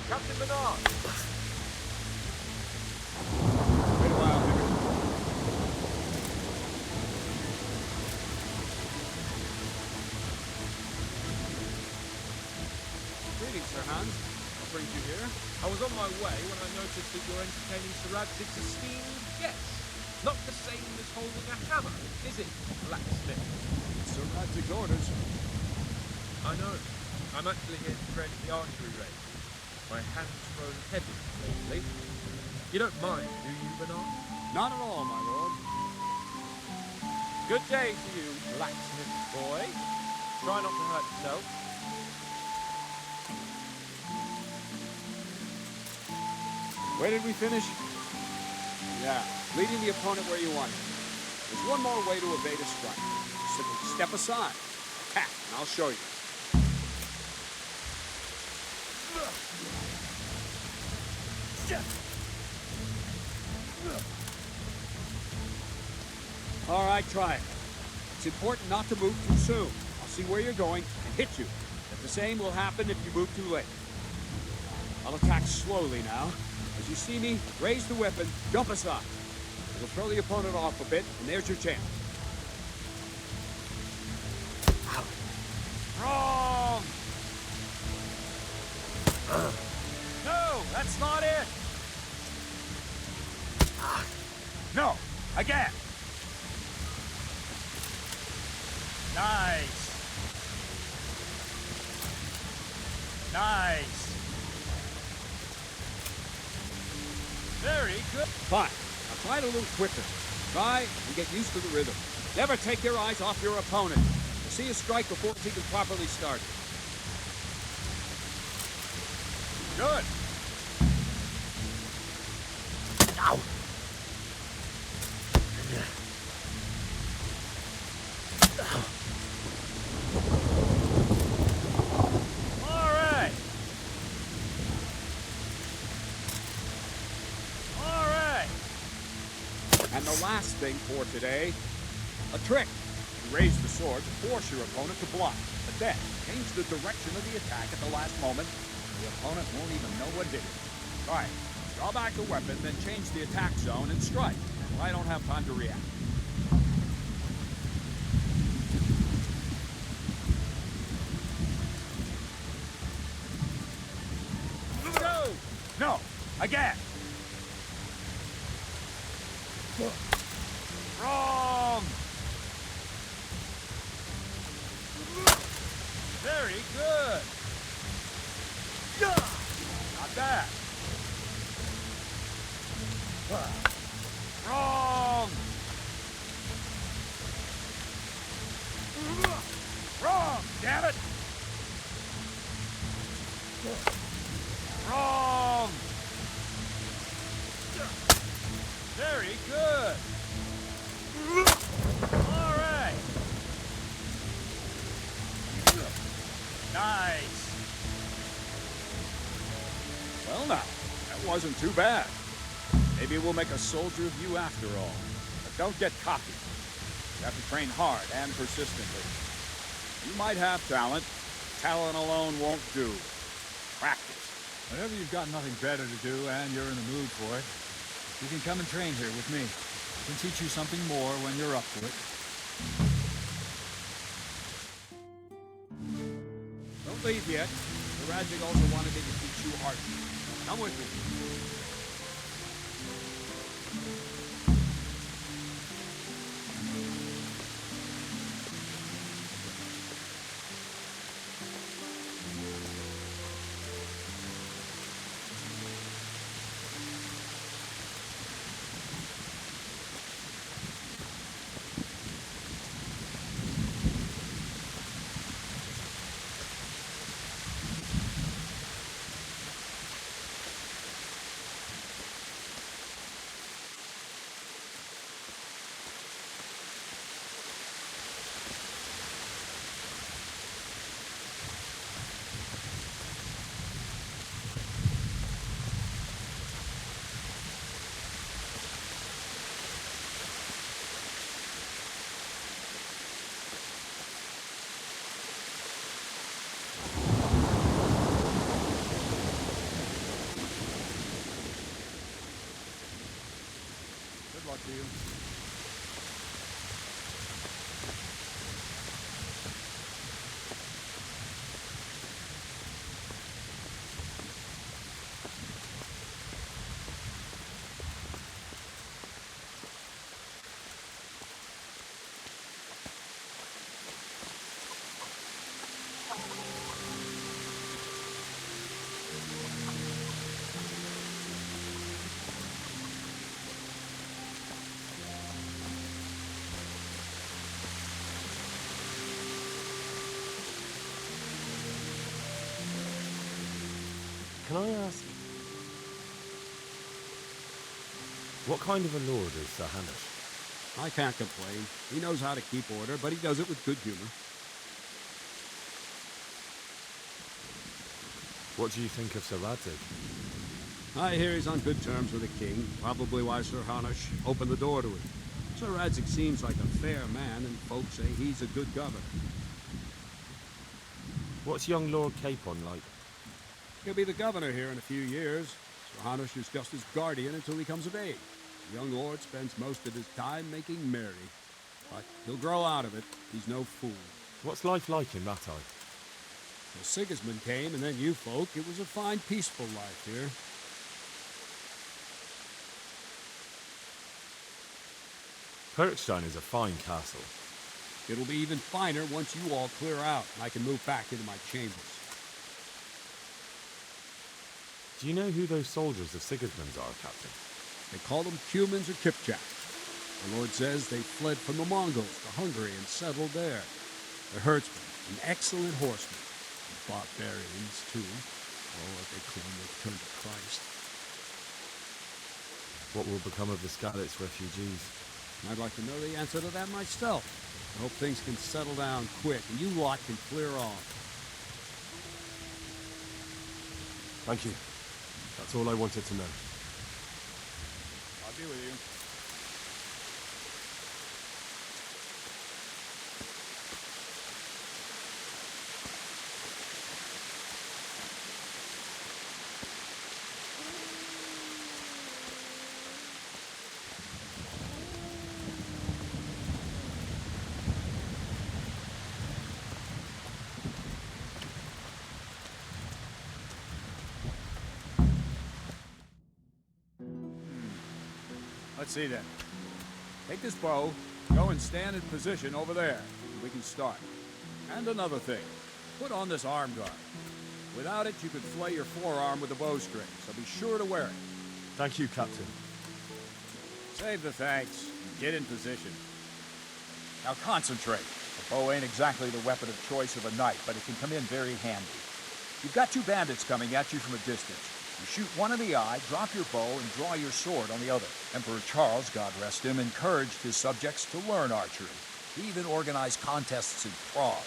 Captain Bernard. Wait a while, Henry. Greetings, Sir Hans. What brings you here? I was on my way when I noticed that you're entertaining Sir Radzig's esteemed guest. Not the same as holding a hammer, is it, blacksmith? Sir Radzig's orders. I know. I'm actually here to train the archery range. My hand's grown heavy lately. You don't mind, do you, Bernard? Not at all, my lord. Good day to you, blacksmith boy. Try not to hurt yourself. Where did we finish? Yeah, leading the opponent where you want him. There's one more way to evade a strike. Simply step aside. Attack, and I'll show you. All right, try it. It's important not to move too soon. I'll see where you're going and hit you. But the same will happen if you move too late. I'll attack slowly now. As you see me, raise the weapon, jump aside. It'll throw the opponent off a bit, and there's your chance. Wrong. No, that's not it. No, again. Nice. Nice. Very good. Fine. Now try it a little quicker. Try and get used to the rhythm. Never take your eyes off your opponent. You'll see a strike before it's even properly started. Good. Ow. All right. All right. And the last thing for today, a trick. You raise the sword to force your opponent to block, but then change the direction of the attack at the last moment. The opponent won't even know what did it. All right, draw back the weapon, then change the attack zone and strike. Well, I don't have time to react. Go. No, again. Wrong. Very good. Not bad. Wrong. Wrong, damn it. Wrong. Very good. All right. Nice. Well, now, that wasn't too bad. Maybe we'll make a soldier of you after all. But don't get cocky. You have to train hard and persistently. You might have talent. Talent alone won't do. Practice. Whenever you've got nothing better to do and you're in the mood for it, you can come and train here with me. I can teach you something more when you're up to it. Don't leave yet. The Radzig also wanted me to teach you art. Come with me. Good luck to you. Can I ask, what kind of a lord is Sir Hanush? I can't complain. He knows how to keep order, but he does it with good humor. What do you think of Sir Radzig? I hear he's on good terms with the king, probably why Sir Hanush opened the door to him. Sir Radzig seems like a fair man, and folks say he's a good governor. What's young Lord Capon like? He'll be the governor here in a few years. Sir Hanush is just his guardian until he comes of age. The young lord spends most of his time making merry. But he'll grow out of it. He's no fool. What's life like in Rattay? Well, Sigismund came, and then you folk. It was a fine, peaceful life here. Perkstein is a fine castle. It'll be even finer once you all clear out, and I can move back into my chambers. Do you know who those soldiers of Sigismund's are, Captain? They call them Cumans or Kipchaks. The Lord says they fled from the Mongols to Hungary and settled there. They're herdsmen, and excellent horsemen. And barbarians, too. Oh, if they claim they've turned to Christ. What will become of the Skalitz refugees? I'd like to know the answer to that myself. I hope things can settle down quick, and you lot can clear off. Thank you. That's all I wanted to know. I'll be with you. Let's see then. Take this bow, go and stand in position over there, and we can start. And another thing, Put on this arm guard. Without it, you could flay your forearm with a bowstring, so be sure to wear it. Thank you, Captain. Save the thanks. And get in position. Now concentrate. The bow ain't exactly the weapon of choice of a knight, but it can come in very handy. You've got two bandits coming at you from a distance. You shoot one in the eye, drop your bow, and draw your sword on the other. Emperor Charles, God rest him, encouraged his subjects to learn archery. He even organized contests in Prague.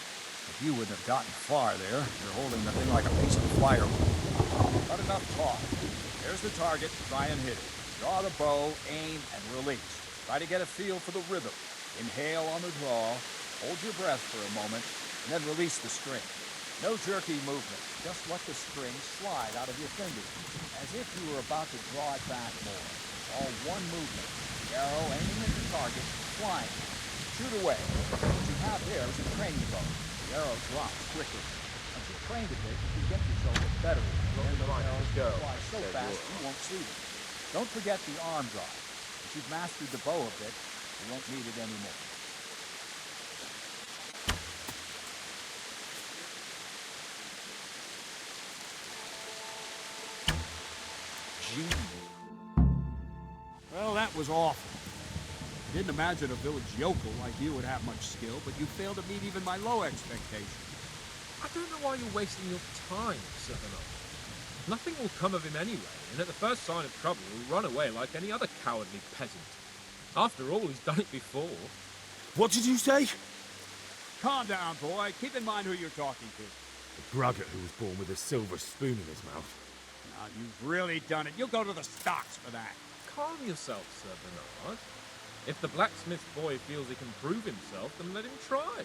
If you wouldn't have gotten far there, you're holding the thing like a piece of firewood. Not enough talk. There's the target. Try and hit it. Draw the bow, aim, and release. Try to get a feel for the rhythm. Inhale on the draw, hold your breath for a moment, and then release the string. No jerky movement. Just let the string slide out of your fingers, as if you were about to draw it back more. It's all one movement. The arrow aiming at the target, flying. Shoot away. What you have there is a training bow. The arrow drops quickly. Once you've trained a bit, you can get yourself a better one. Then the arrows fly so fast you won't see them. Don't forget the arm drive. Once you've mastered the bow a bit, you won't need it anymore. Well, that was awful. I didn't imagine a village yokel like you would have much skill, but you failed to meet even my low expectations. I don't know why you're wasting your time, Sir Bernard. Nothing will come of him anyway, and at the first sign of trouble, he'll run away like any other cowardly peasant. After all, he's done it before. What did you say? Calm down, boy. Keep in mind who you're talking to. The braggart who was born with a silver spoon in his mouth. Now, you've really done it. You'll go to the stocks for that. Calm yourself, Sir Bernard. If the blacksmith boy feels he can prove himself, then let him try.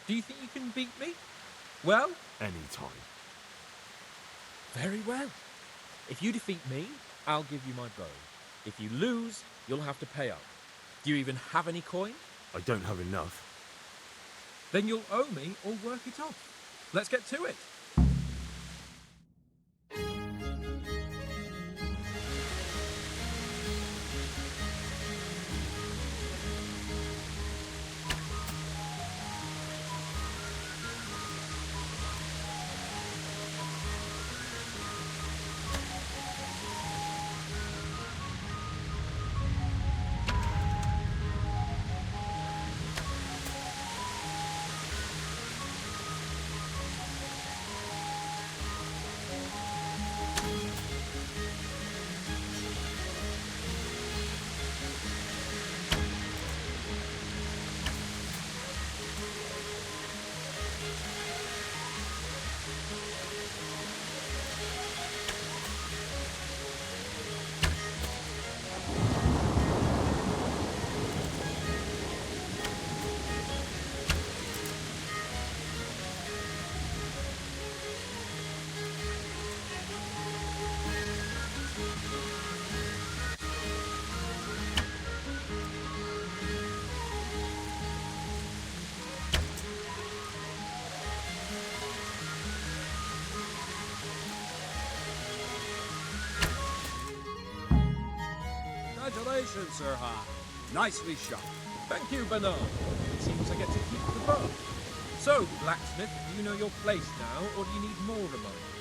Do you think you can beat me? Well? Any time. Very well. If you defeat me, I'll give you my bow. If you lose, you'll have to pay up. Do you even have any coin? I don't have enough. Then you'll owe me or work it off. Let's get to it. Congratulations, Sir Han. Nicely shot. Thank you, Bernard. It seems I get to keep the bow. So, blacksmith, do you know your place now, or do you need more reminding?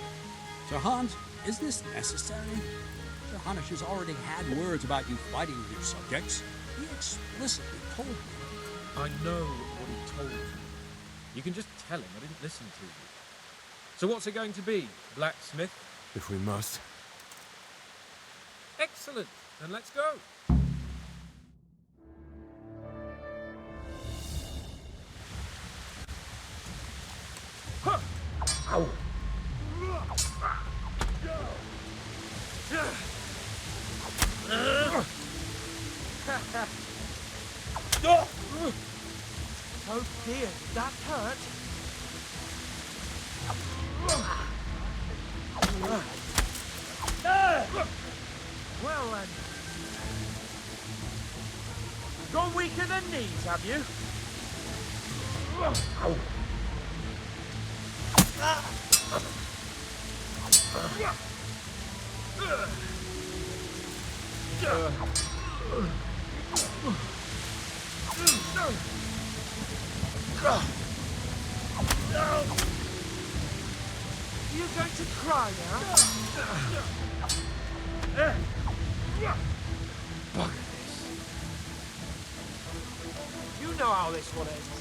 Sir Hans, is this necessary? Sir Hanush has already had words about you fighting with your subjects. He explicitly told me. I know what he told you. You can just tell him I didn't listen to you. So what's it going to be, blacksmith? If we must. Excellent. Then let's go. Huh. Ow. Oh dear, did that hurt? Well then. Gone weaker than knees, have you? you going to cry now? Bugger this. You know how this one ends.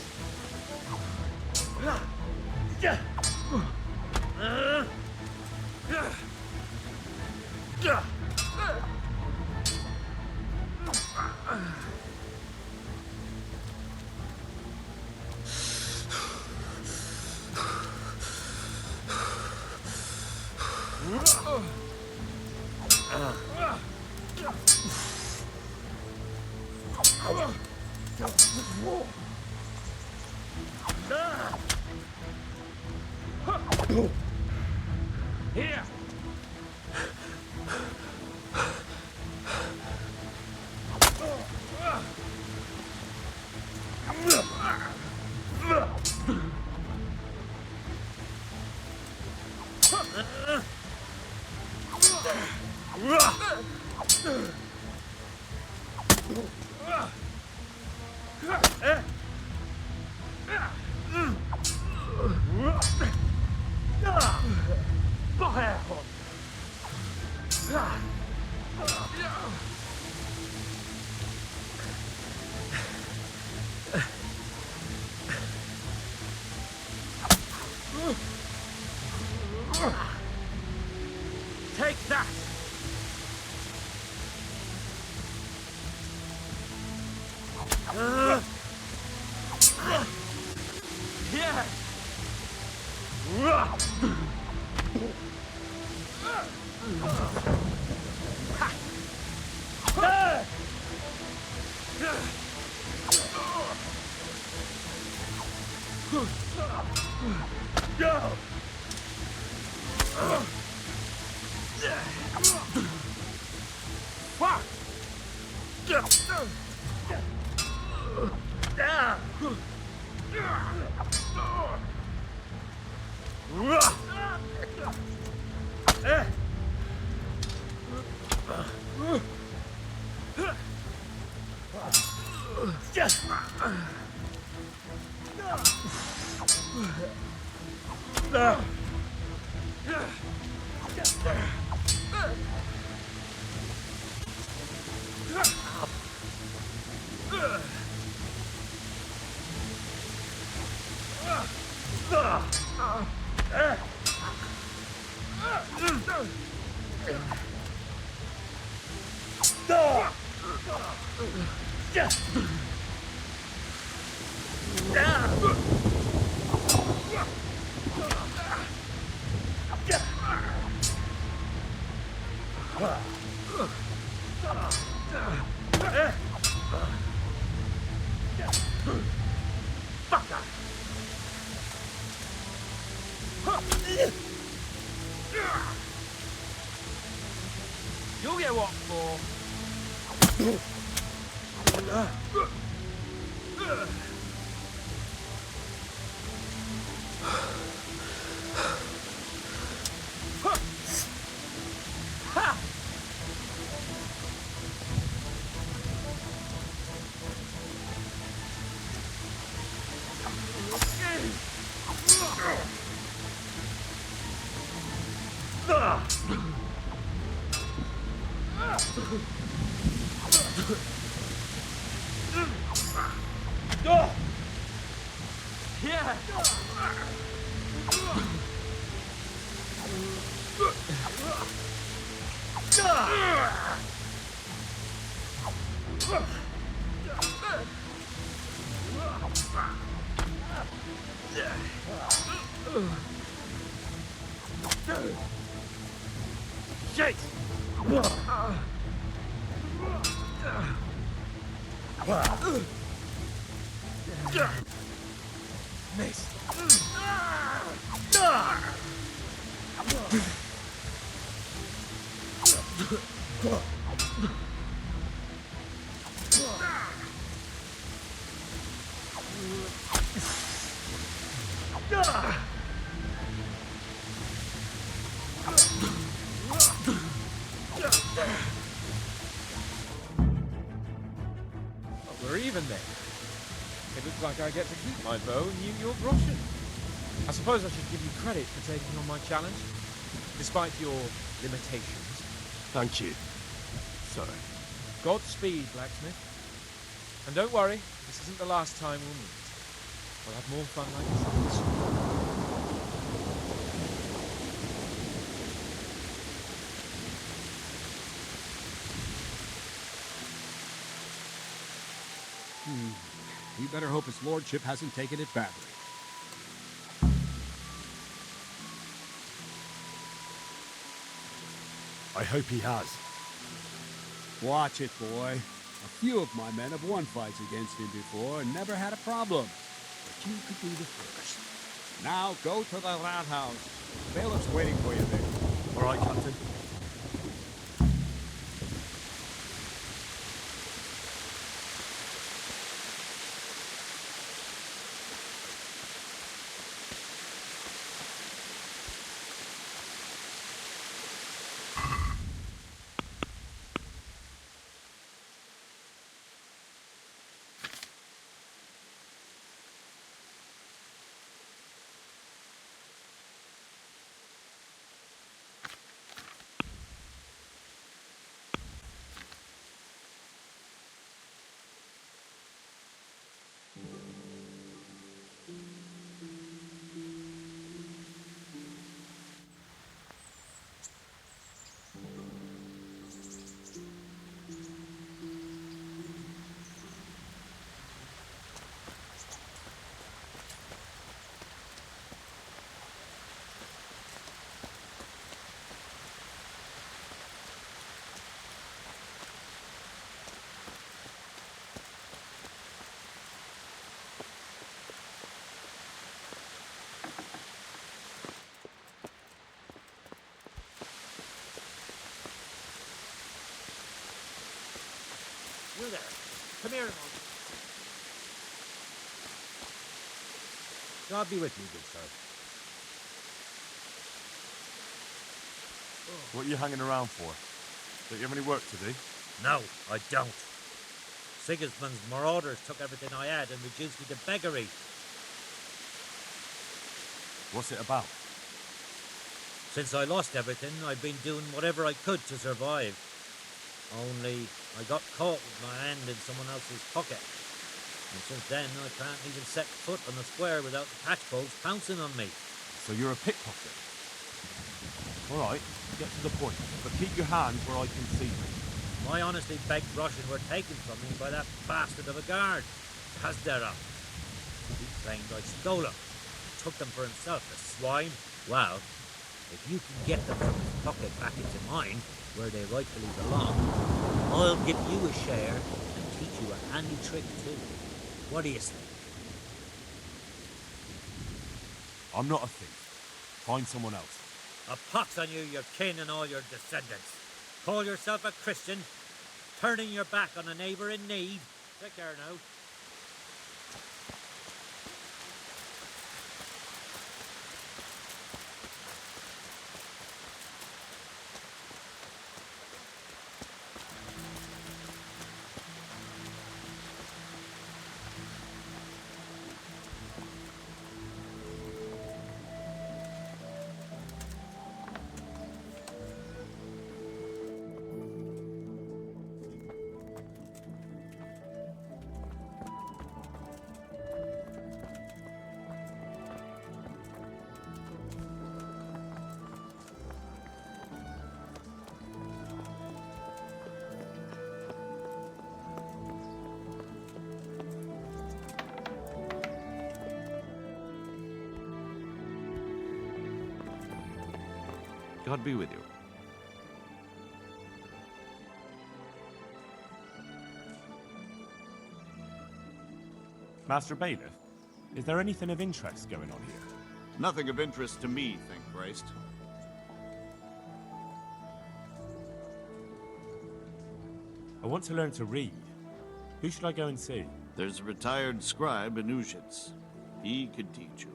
Here. Take that! Yeah! You'll get what for? Yeah. Shit! Miss. We're even then. It looks like I get to keep my bow and you your groschen. I suppose I should give you credit for taking on my challenge, despite your limitations. Thank you. Sorry. Godspeed, blacksmith. And don't worry, this isn't the last time we'll meet. We'll have more fun like this soon. You better hope his lordship hasn't taken it badly. I hope he has. Watch it, boy. A few of my men have won fights against him before and never had a problem. But you could be the first. Now go to the rat house. Bailiff's waiting for you there. All right, Captain. You there. Come here a moment. God be with you, good sir. What are you hanging around for? Don't you have any work to do? No, I don't. Sigismund's marauders took everything I had and reduced me to beggary. What's it about? Since I lost everything, I've been doing whatever I could to survive. Only I got caught with my hand in someone else's pocket. And since then, I can't even set foot on the square without the catchpolls pouncing on me. So you're a pickpocket? All right, get to the point, but keep your hands where I can see them. My honestly begged Russian were taken from me by that bastard of a guard, Kazdera. He claimed I stole them, took them for himself, the swine. Well, if you can get them from his pocket back into mine, where they rightfully belong, I'll give you a share and teach you a handy trick too. What do you say? I'm not a thief. Find someone else. A pox on you, your kin and all your descendants. Call yourself a Christian, turning your back on a neighbour in need. Take care now. God be with you. Master Bailiff, is there anything of interest going on here? Nothing of interest to me, thank Christ. I want to learn to read. Who should I go and see? There's a retired scribe in Ushitz. He could teach you.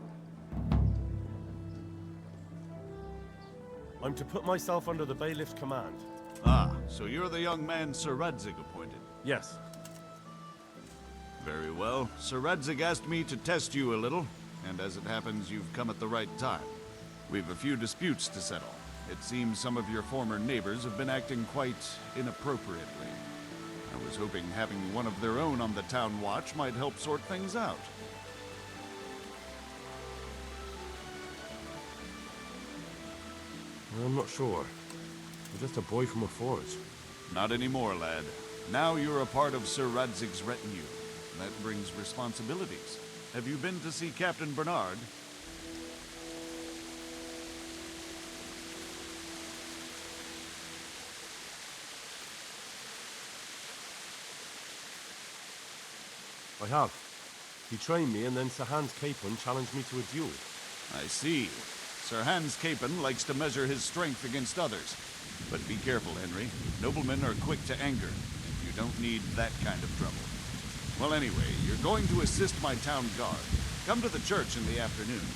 I'm to put myself under the bailiff's command. Ah, so you're the young man Sir Radzig appointed? Yes. Very well. Sir Radzig asked me to test you a little. and as it happens, you've come at the right time. We've a few disputes to settle. It seems some of your former neighbors have been acting quite inappropriately. I was hoping having one of their own on the town watch might help sort things out. I'm not sure. I'm just a boy from a forge. Not anymore, lad. Now you're a part of Sir Radzig's retinue. That brings responsibilities. Have you been to see Captain Bernard? I have. He trained me, and then Sir Hans Capon challenged me to a duel. I see. Sir Hans Capon likes to measure his strength against others. But be careful, Henry. Noblemen are quick to anger, and you don't need that kind of trouble. Well, anyway, you're going to assist my town guard. Come to the church in the afternoon.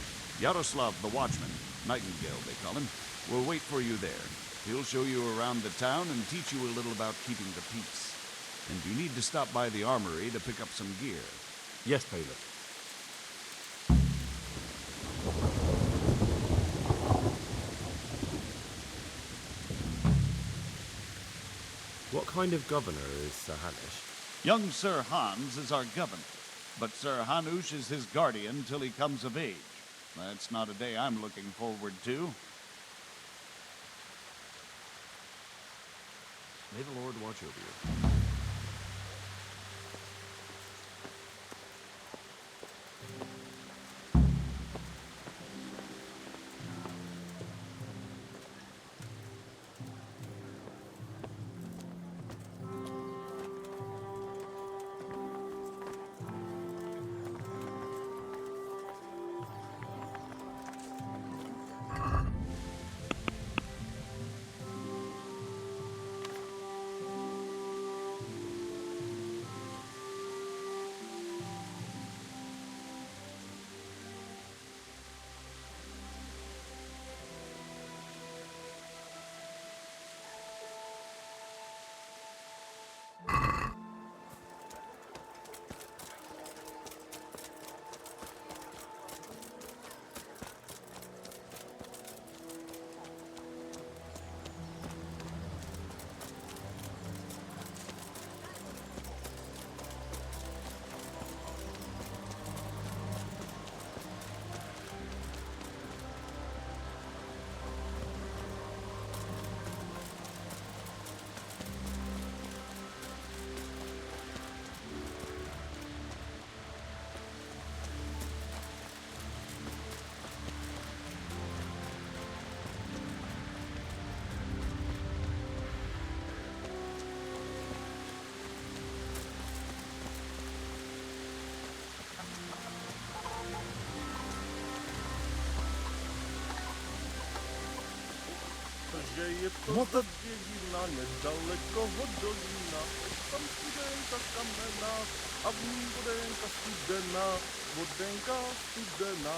Yaroslav the Watchman, Nightingale they call him, will wait for you there. He'll show you around the town and teach you a little about keeping the peace. And you need to stop by the armory to pick up some gear. Yes, Bailiff. What kind of governor is Sir Hanush? Young Sir Hans is our governor, but Sir Hanush is his guardian till he comes of age. That's not a day I'm looking forward to. May the Lord watch over you. Moda biegina niedaleko od dolina, tam studenka kamena, a w nim budenka studena.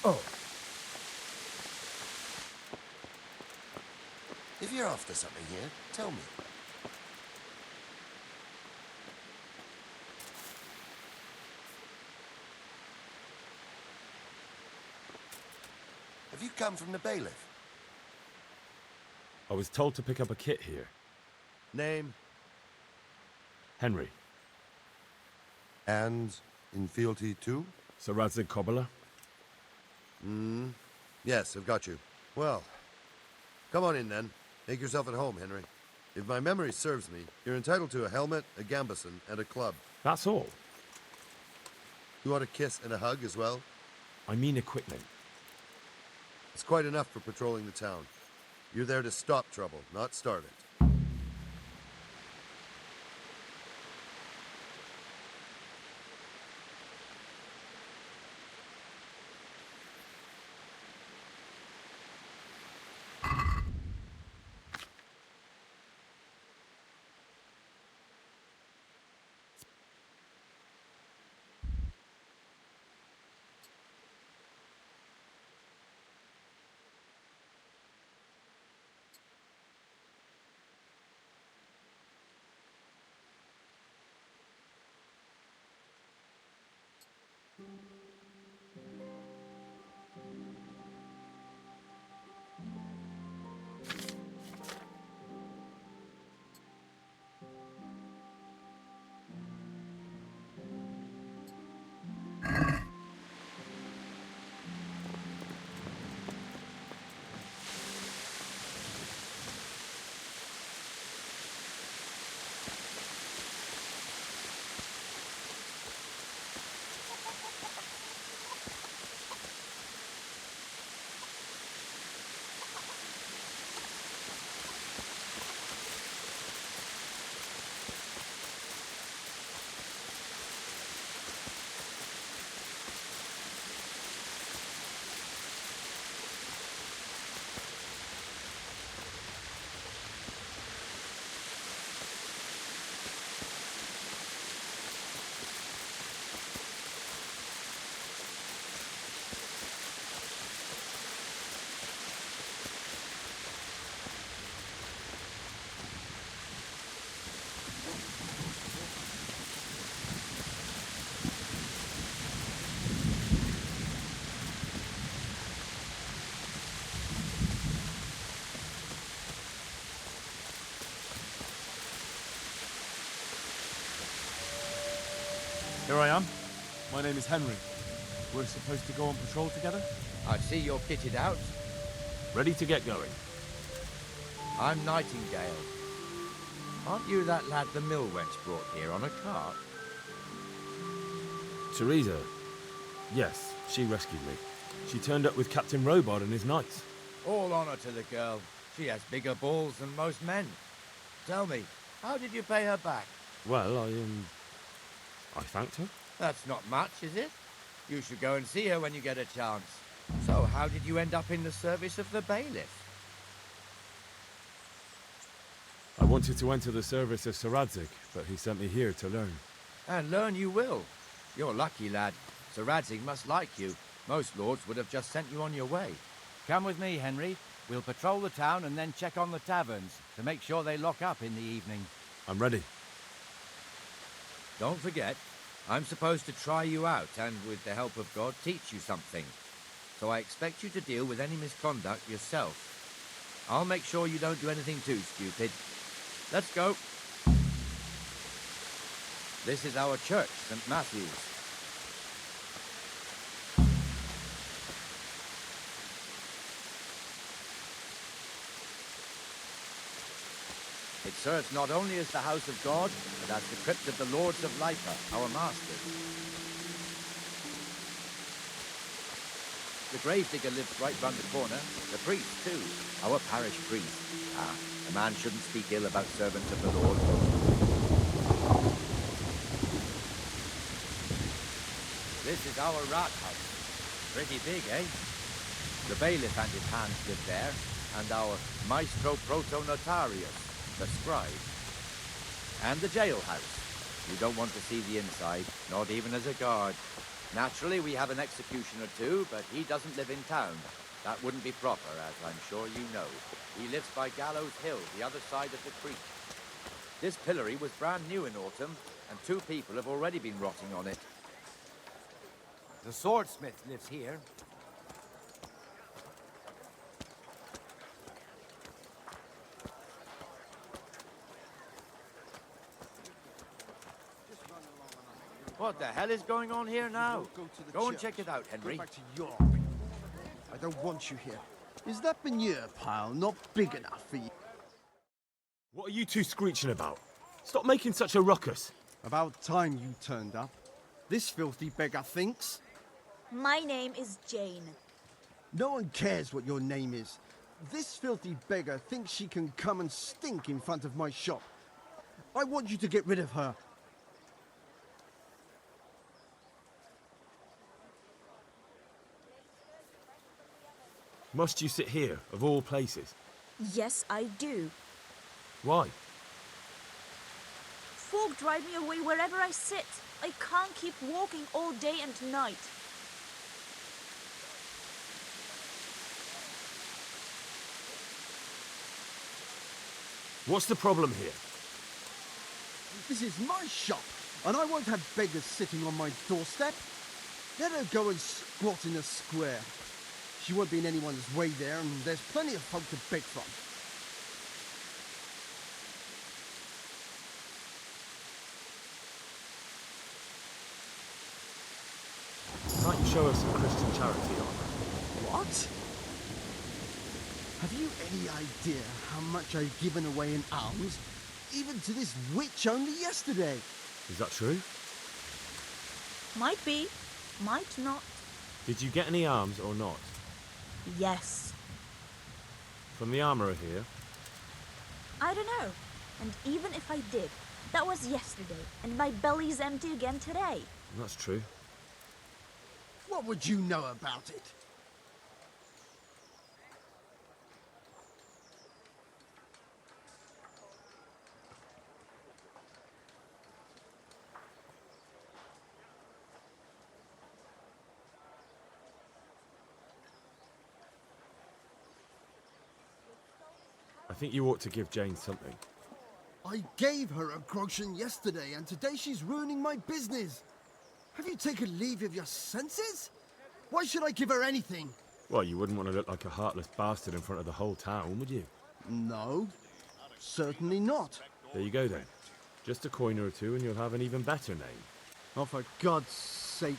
Oh. If you're after something here, tell me. Have you come from the bailiff? I was told to pick up a kit here. Name? Henry. And in fealty too? Sir Radzig Kobyla? Yes, I've got you. Well, come on in then. Make yourself at home, Henry. If my memory serves me, you're entitled to a helmet, a gambeson, and a club. That's all? You want a kiss and a hug as well? I mean equipment. It's quite enough for patrolling the town. You're there to stop trouble, not start it. Here I am. My name is Henry. We're supposed to go on patrol together? I see you're kitted out. Ready to get going. I'm Nightingale. Aren't you that lad the mill wench brought here on a cart? Teresa. Yes, she rescued me. She turned up with Captain Robard and his knights. All honor to the girl. She has bigger balls than most men. Tell me, how did you pay her back? Well, I thanked her. That's not much, is it? You should go and see her when you get a chance. So, how did you end up in the service of the bailiff? I wanted to enter the service of Sir Radzig, but he sent me here to learn. And learn you will. You're lucky, lad. Sir Radzig must like you. Most lords would have just sent you on your way. Come with me, Henry. We'll patrol the town and then check on the taverns to make sure they lock up in the evening. I'm ready. Don't forget, I'm supposed to try you out and, with the help of God, teach you something. So I expect you to deal with any misconduct yourself. I'll make sure you don't do anything too stupid. Let's go. This is our church, St. Matthew's. It serves not only as the house of God, but as the crypt of the Lords of Lipa, our masters. The gravedigger lives right round the corner. The priest, too. Our parish priest. A man shouldn't speak ill about servants of the Lord. This is our rat house. Pretty big, eh? The bailiff and his hands live there, and our maestro proto-notarius, the scribe. And the jailhouse. You don't want to see the inside, not even as a guard. Naturally, we have an executioner too, but he doesn't live in town. That wouldn't be proper, as I'm sure you know. He lives by Gallows Hill, the other side of the creek. This pillory was brand new in autumn, and 2 people have already been rotting on it. The swordsmith lives here. What the hell is going on here now? Go and check it out, Henry. Go back to York. I don't want you here. Is that manure pile not big enough for you? What are you two screeching about? Stop making such a ruckus. About time you turned up. This filthy beggar thinks. My name is Jane. No one cares what your name is. This filthy beggar thinks she can come and stink in front of my shop. I want you to get rid of her. Must you sit here, of all places? Yes, I do. Why? Folk drive me away wherever I sit. I can't keep walking all day and night. What's the problem here? This is my shop, and I won't have beggars sitting on my doorstep. Let her go and squat in a square. She won't be in anyone's way there, and there's plenty of folk to beg from. Can't you show us some Christian charity on? What? Have you any idea how much I've given away in alms, even to this witch only yesterday? Is that true? Might be, might not. Did you get any alms or not? Yes. From the armourer here? I don't know. And even if I did, that was yesterday, and my belly's empty again today. That's true. What would you know about it? I think you ought to give Jane something. I gave her a groschen yesterday, and today she's ruining my business. Have you taken leave of your senses? Why should I give her anything? Well, you wouldn't want to look like a heartless bastard in front of the whole town, would you? No, certainly not. There you go then. Just a coin or two and you'll have an even better name. Oh, for God's sake.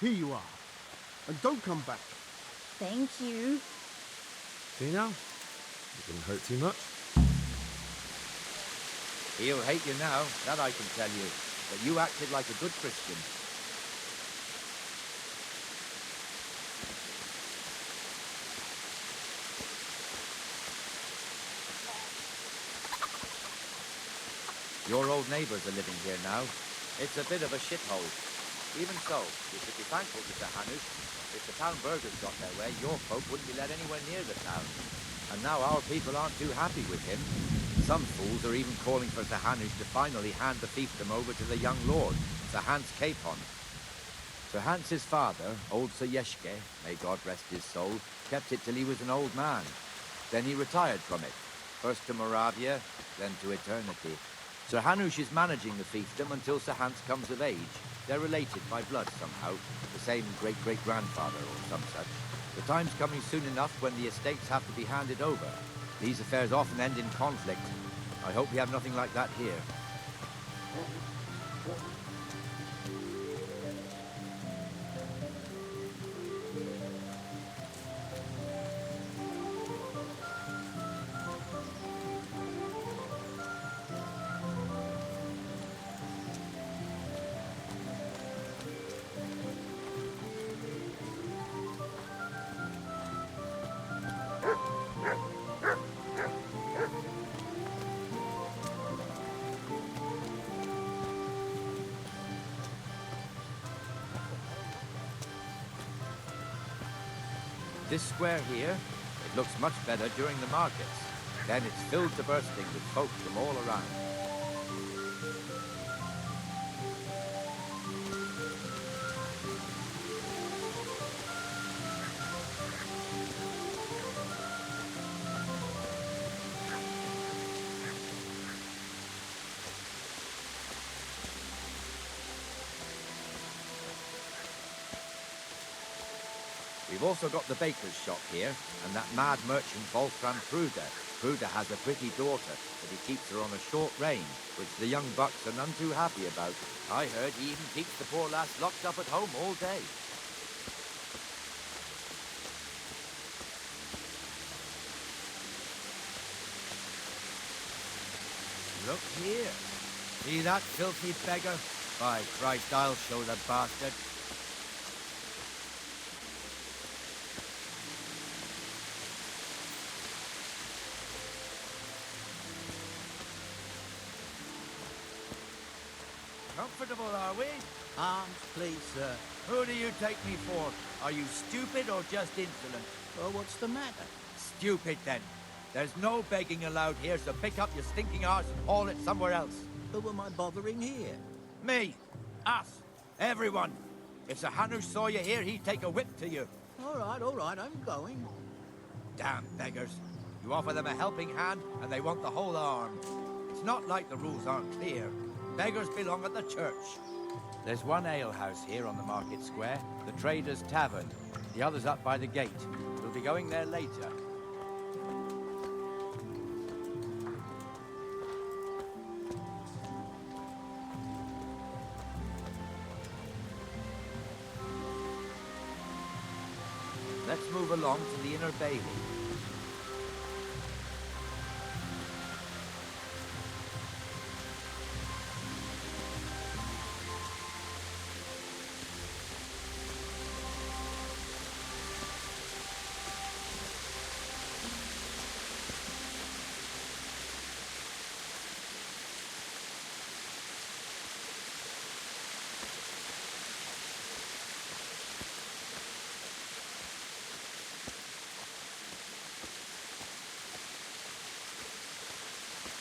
Here you are. And don't come back. Thank you. See now? It didn't hurt too much. He'll hate you now, that I can tell you. But you acted like a good Christian. Your old neighbours are living here now. It's a bit of a shithole. Even so, you should be thankful to Sir Hanush. If the town burghers got their way, your folk wouldn't be let anywhere near the town. And now our people aren't too happy with him. Some fools are even calling for Sir Hanush to finally hand the fiefdom over to the young lord, Sir Hans Capon. Sir Hans's father, old Sir Yeshke, may God rest his soul, kept it till he was an old man. Then he retired from it, first to Moravia, then to eternity. Sir Hanush is managing the fiefdom until Sir Hans comes of age. They're related by blood somehow, the same great-great-grandfather or some such. The time's coming soon enough when the estates have to be handed over. These affairs often end in conflict. I hope we have nothing like that here. This square here, it looks much better during the markets. Then it's filled to bursting with folk from all around. We've also got the baker's shop here, and that mad merchant Wolfram Kruger. Kruger has a pretty daughter, but he keeps her on a short rein, which the young bucks are none too happy about. I heard he even keeps the poor lass locked up at home all day. Look here. See that filthy beggar? By Christ, I'll show the bastard. Comfortable, are we? Arms, please, sir. Who do you take me for? Are you stupid or just insolent? Well, what's the matter? Stupid, then. There's no begging allowed here, so pick up your stinking arse and haul it somewhere else. Who am I bothering here? Me. Us. Everyone. If Sir Hanush saw you here, he'd take a whip to you. All right, I'm going. Damn beggars. You offer them a helping hand, and they want the whole arm. It's not like the rules aren't clear. Beggars belong at the church. There's one alehouse here on the market square, the Trader's Tavern. The other's up by the gate. We'll be going there later. Let's move along to the inner bailey.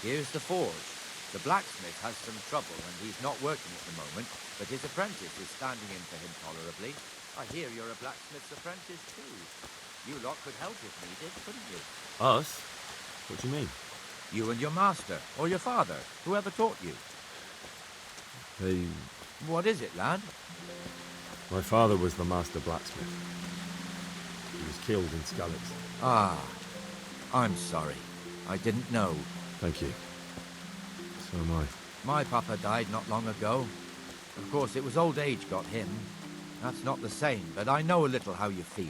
Here's the forge. The blacksmith has some trouble and he's not working at the moment, but his apprentice is standing in for him tolerably. I hear you're a blacksmith's apprentice too. You lot could help if needed, couldn't you? Us? What do you mean? You and your master, or your father, whoever taught you. They... What is it, lad? My father was the master blacksmith. He was killed in Skalitz. Ah, I'm sorry. I didn't know. Thank you. So am I. My papa died not long ago. Of course, it was old age got him. That's not the same, but I know a little how you feel.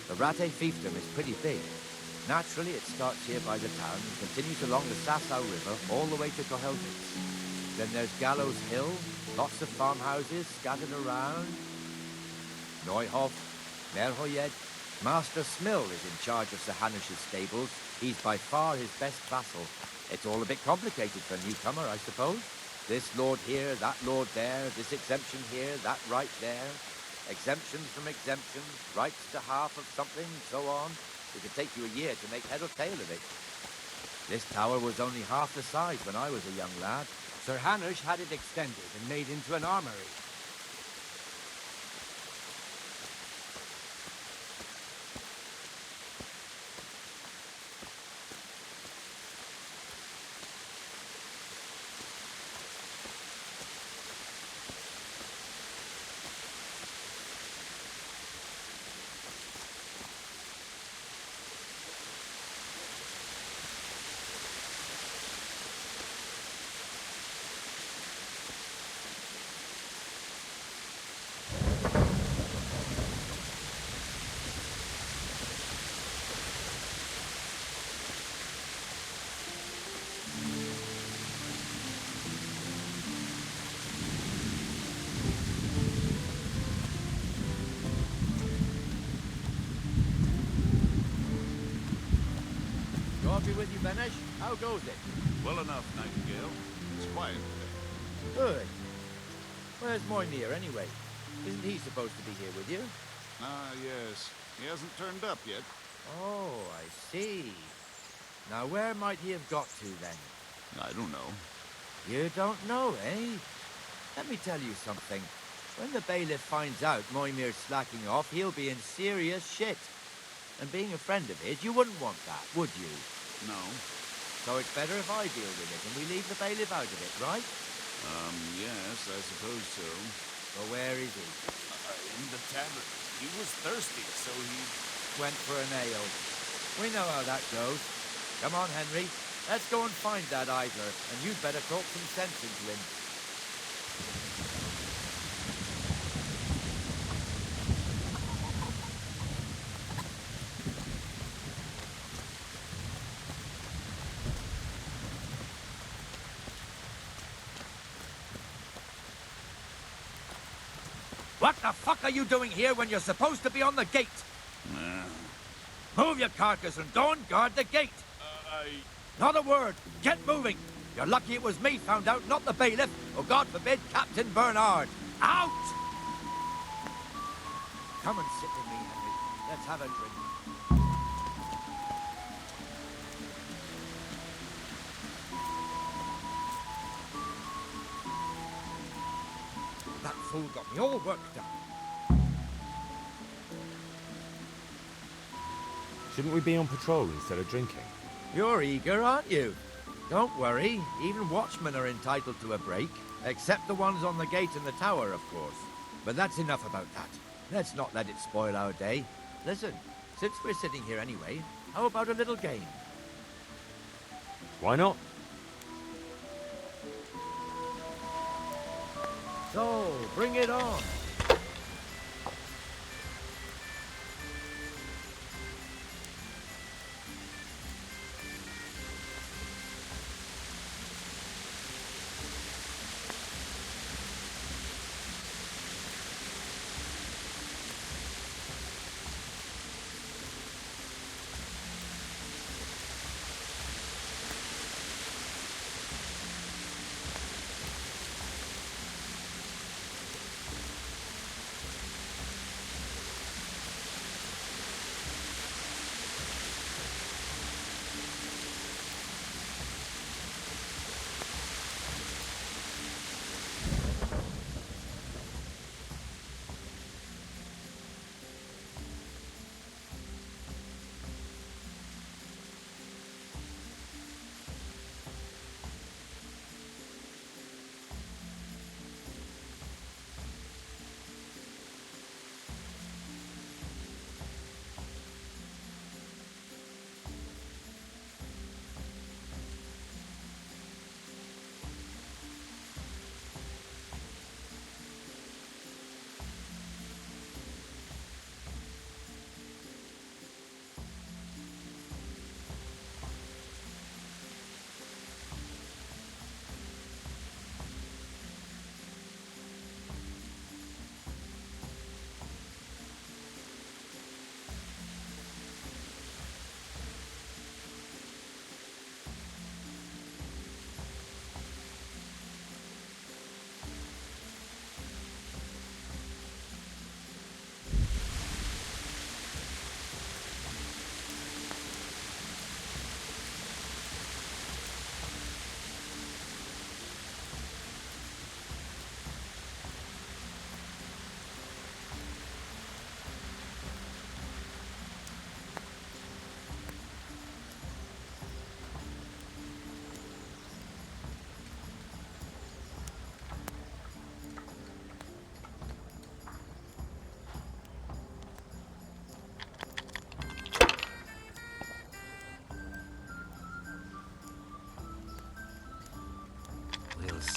The Rate fiefdom is pretty big. Naturally, it starts here by the town and continues along the Sasau River all the way to Kohelwitz. Then there's Gallows Hill, lots of farmhouses scattered around. Neuhof, Merhoyed. Master Smill is in charge of Sir Hanish's stables. He's by far his best vassal. It's all a bit complicated for a newcomer, I suppose. This lord here, that lord there, this exemption here, that right there. Exemptions from exemptions, rights to half of something, so on. It could take you a year to make head or tail of it. This tower was only half the size when I was a young lad. Sir Hanush had it extended and made into an armory. Coffee with you, Benesh? How goes it? Well enough, Nightingale. It's quiet today. Good. Where's Moynir, anyway? Isn't he supposed to be here with you? Ah, yes. He hasn't turned up yet. Oh, I see. Now, where might he have got to, then? I don't know. You don't know, eh? Let me tell you something. When the bailiff finds out Moymir's slacking off, he'll be in serious shit. And being a friend of his, you wouldn't want that, would you? No. So it's better if I deal with it and we leave the bailiff out of it, right? Yes, I suppose so. Well, where is he? In the tavern. He was thirsty, so he... Went for an ale. We know how that goes. Come on, Henry. Let's go and find that Idler, and you'd better talk some sense into him. What the fuck are you doing here when you're supposed to be on the gate? Move your carcass and go and guard the gate. Not a word. Get moving. You're lucky it was me found out, not the bailiff, or God forbid, Captain Bernard. Out! Come and sit with me, Henry. Let's have a drink. That fool got me all worked up. Shouldn't we be on patrol instead of drinking? You're eager, aren't you? Don't worry. Even watchmen are entitled to a break. Except the ones on the gate and the tower, of course. But that's enough about that. Let's not let it spoil our day. Listen, since we're sitting here anyway, how about a little game? Why not? So, bring it on.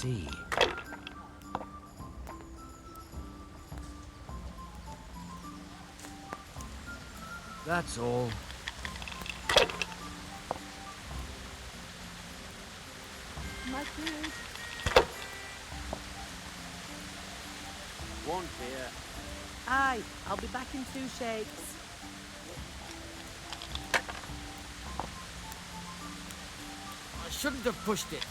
see. That's all. My food. One beer. Aye, I'll be back in 2 shakes. I shouldn't have pushed it.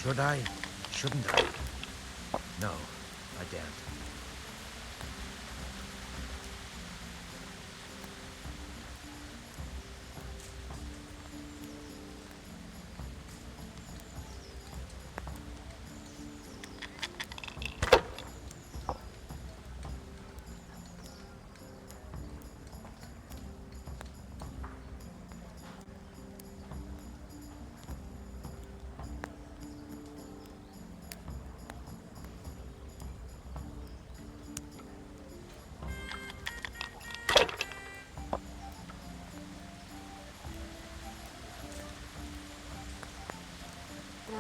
Should I? Shouldn't I? No, I daren't.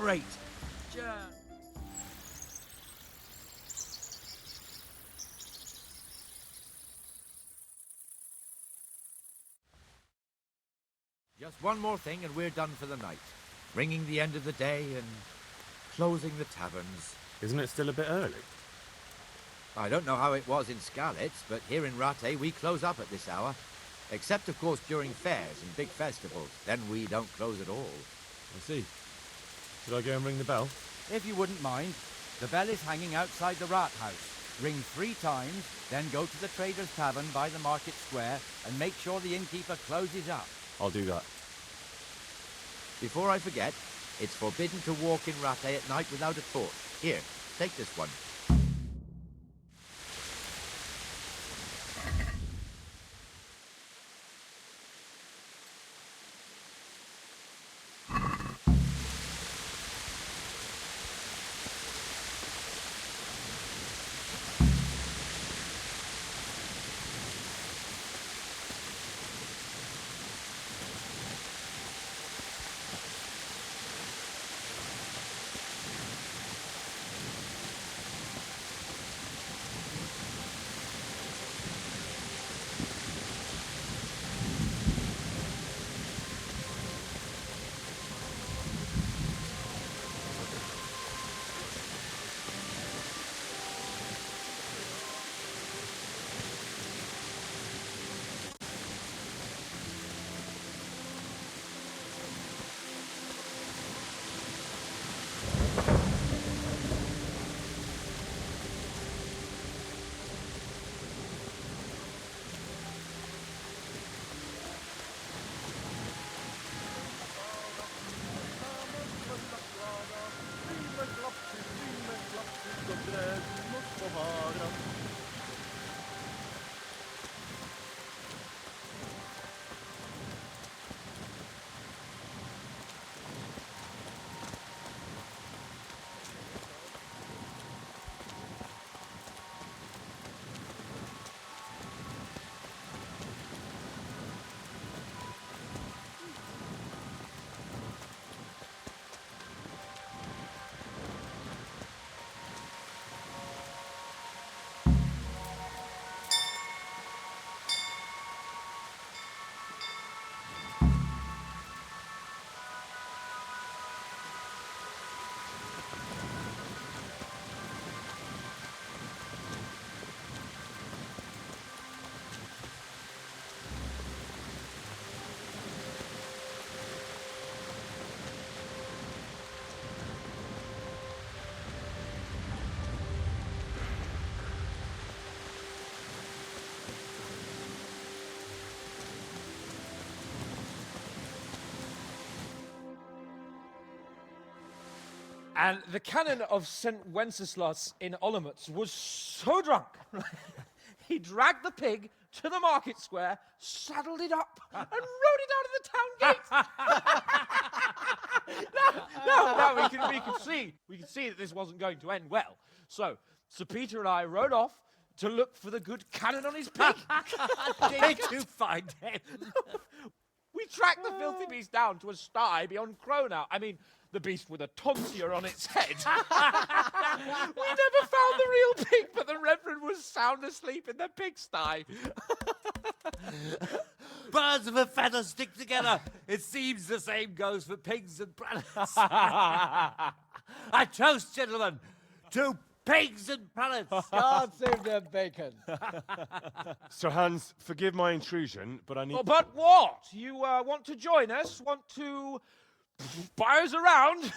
Great. Just one more thing and we're done for the night. Ringing the end of the day and closing the taverns. Isn't it still a bit early? I don't know how it was in Skalitz, but here in Rattay we close up at this hour. Except, of course, during fairs and big festivals. Then we don't close at all. I see. Should I go and ring the bell? If you wouldn't mind. The bell is hanging outside the rat house. Ring 3 times, then go to the Trader's Tavern by the market square and make sure the innkeeper closes up. I'll do that. Before I forget, it's forbidden to walk in Rattay at night without a torch. Here, take this one. And the canon of St. Wenceslas in Olomouc was so drunk, he dragged the pig to the market square, saddled it up, and rode it out of the town gate. No, we could see that this wasn't going to end well. So Sir Peter and I rode off to look for the good canon on his pig. Did you find him? We tracked the filthy beast down to a sty beyond Cronau. I mean, the beast with a tonsure on its head. We never found the real pig, but the Reverend was sound asleep in the pigsty. Birds of a feather stick together. It seems the same goes for pigs and planets. I toast, gentlemen, to pigs and planets. God save their bacon. Sir Hans, forgive my intrusion, but I need... Oh, but what? You want to join us? Want to buy us around?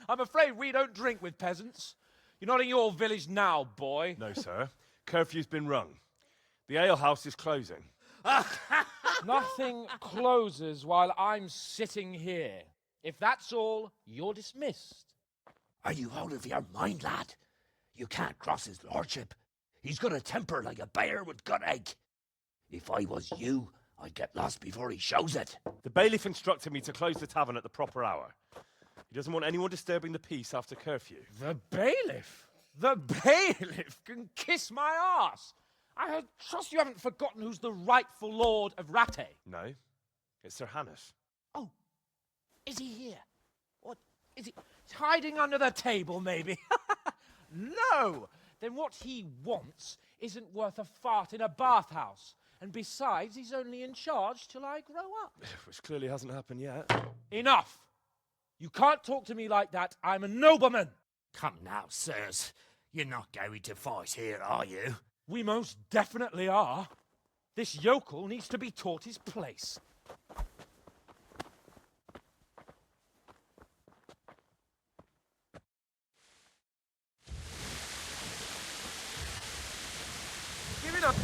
I'm afraid we don't drink with peasants. You're not in your village now, boy. No, sir. Curfew's been rung. The alehouse is closing. Nothing closes while I'm sitting here. If that's all, you're dismissed. Are you out of your mind, lad? You can't cross his lordship. He's got a temper like a bear with gut ache. If I was you, I'd get lost before he shows it. The bailiff instructed me to close the tavern at the proper hour. He doesn't want anyone disturbing the peace after curfew. The bailiff? The bailiff can kiss my arse. I trust you haven't forgotten who's the rightful lord of Rattay. No, it's Sir Hannes. Oh, is he here? What, is he hiding under the table, maybe? No! Then what he wants isn't worth a fart in a bathhouse. And besides, he's only in charge till I grow up. Which clearly hasn't happened yet. Enough! You can't talk to me like that. I'm a nobleman. Come now, sirs. You're not going to fight here, are you? We most definitely are. This yokel needs to be taught his place. Give it up.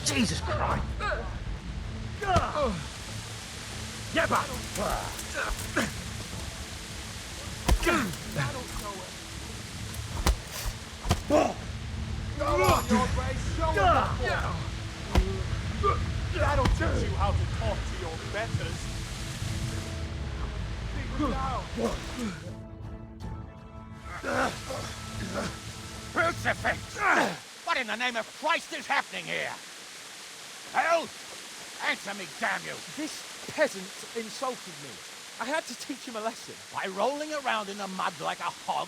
Jesus Christ! Get back! Go on, your grace, show him. That'll teach you how to talk to your betters. Crucifix! What in the name of Christ is happening here? Hell? Answer me, damn you! This peasant insulted me. I had to teach him a lesson. By rolling around in the mud like a hog?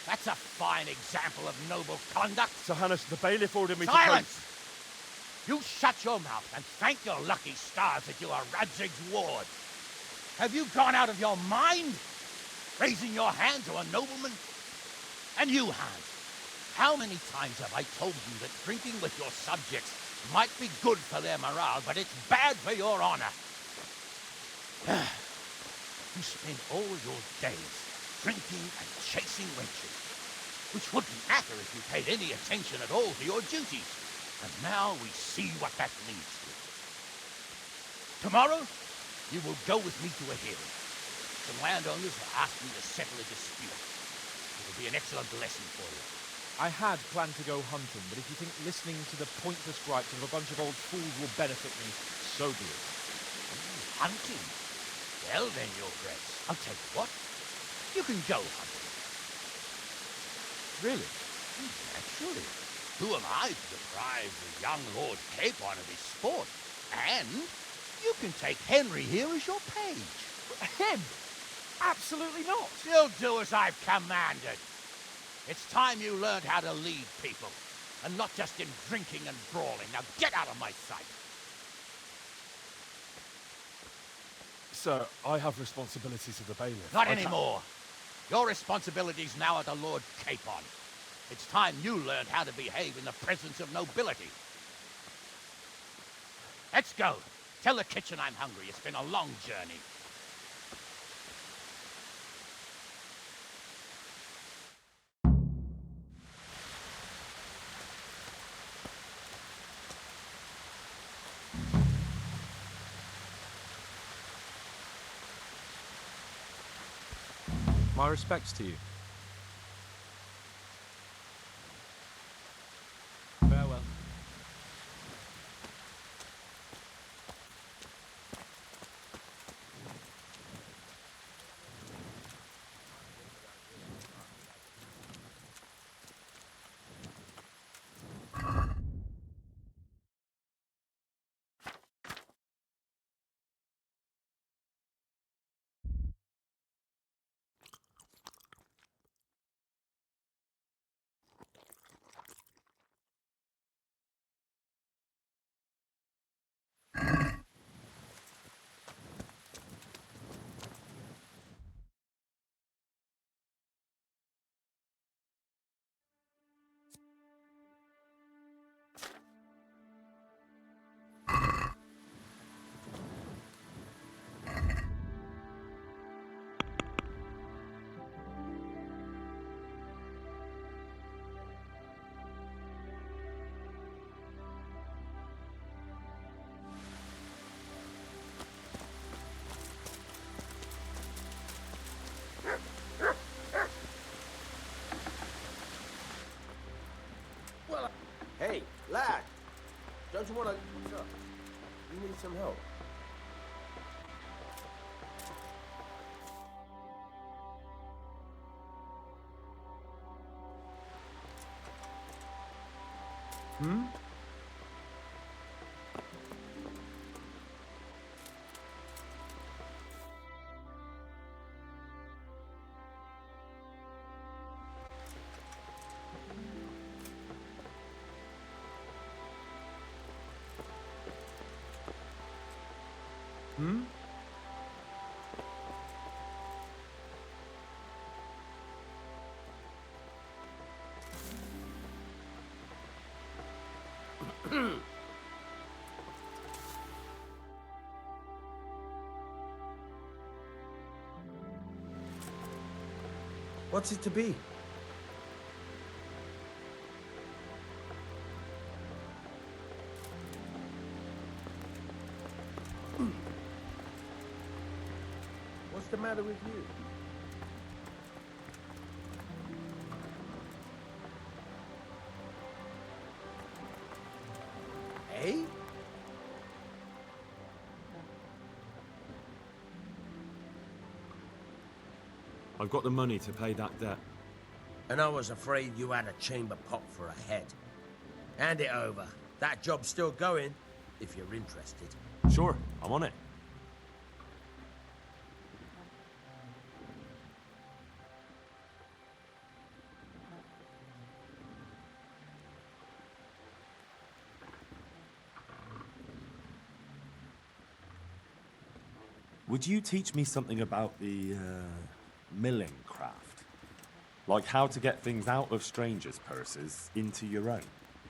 That's a fine example of noble conduct. Sir Hannes, the bailiff ordered me Silence! You shut your mouth and thank your lucky stars that you are Radzig's ward. Have you gone out of your mind? Raising your hand to a nobleman? And you, Hans, how many times have I told you that drinking with your subjects might be good for their morale, but it's bad for your honor? You spend all your days drinking and chasing wenches, which wouldn't matter if you paid any attention at all to your duties. And now we see what that leads to. Tomorrow, you will go with me to a hearing. Some landowners have asked me to settle a dispute. It will be an excellent lesson for you. I had planned to go hunting, but if you think listening to the pointless gripes of a bunch of old fools will benefit me, so be it. Hunting? Well then, Your Grace, I'll tell you what. You can go hunting. Really? Naturally. Who am I to deprive the young Lord Capon of his sport? And you can take Henry here as your page. Him? Absolutely not. You'll do as I've commanded. It's time you learned how to lead people, and not just in drinking and brawling. Now get out of my sight. Sir, I have responsibilities of the bailiff. Not anymore. Your responsibilities now are the Lord Capon. It's time you learned how to behave in the presence of nobility. Let's go. Tell the kitchen I'm hungry. It's been a long journey. My respects to you. Farewell. Hey, lad! Don't you want to... What's up? You need some help. Hmm? Hmm? What's it to be? What's the matter with you? Hey? I've got the money to pay that debt. And I was afraid you had a chamber pot for a head. Hand it over. That job's still going, if you're interested. Sure, I'm on it. Would you teach me something about the, milling craft? Like how to get things out of strangers' purses into your own?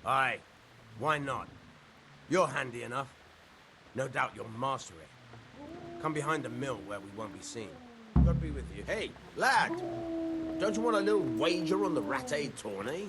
Aye, why not? You're handy enough. No doubt you'll master it. Come behind the mill where we won't be seen. God be with you. Hey, lad! Don't you want a little wager on the Rattay tourney?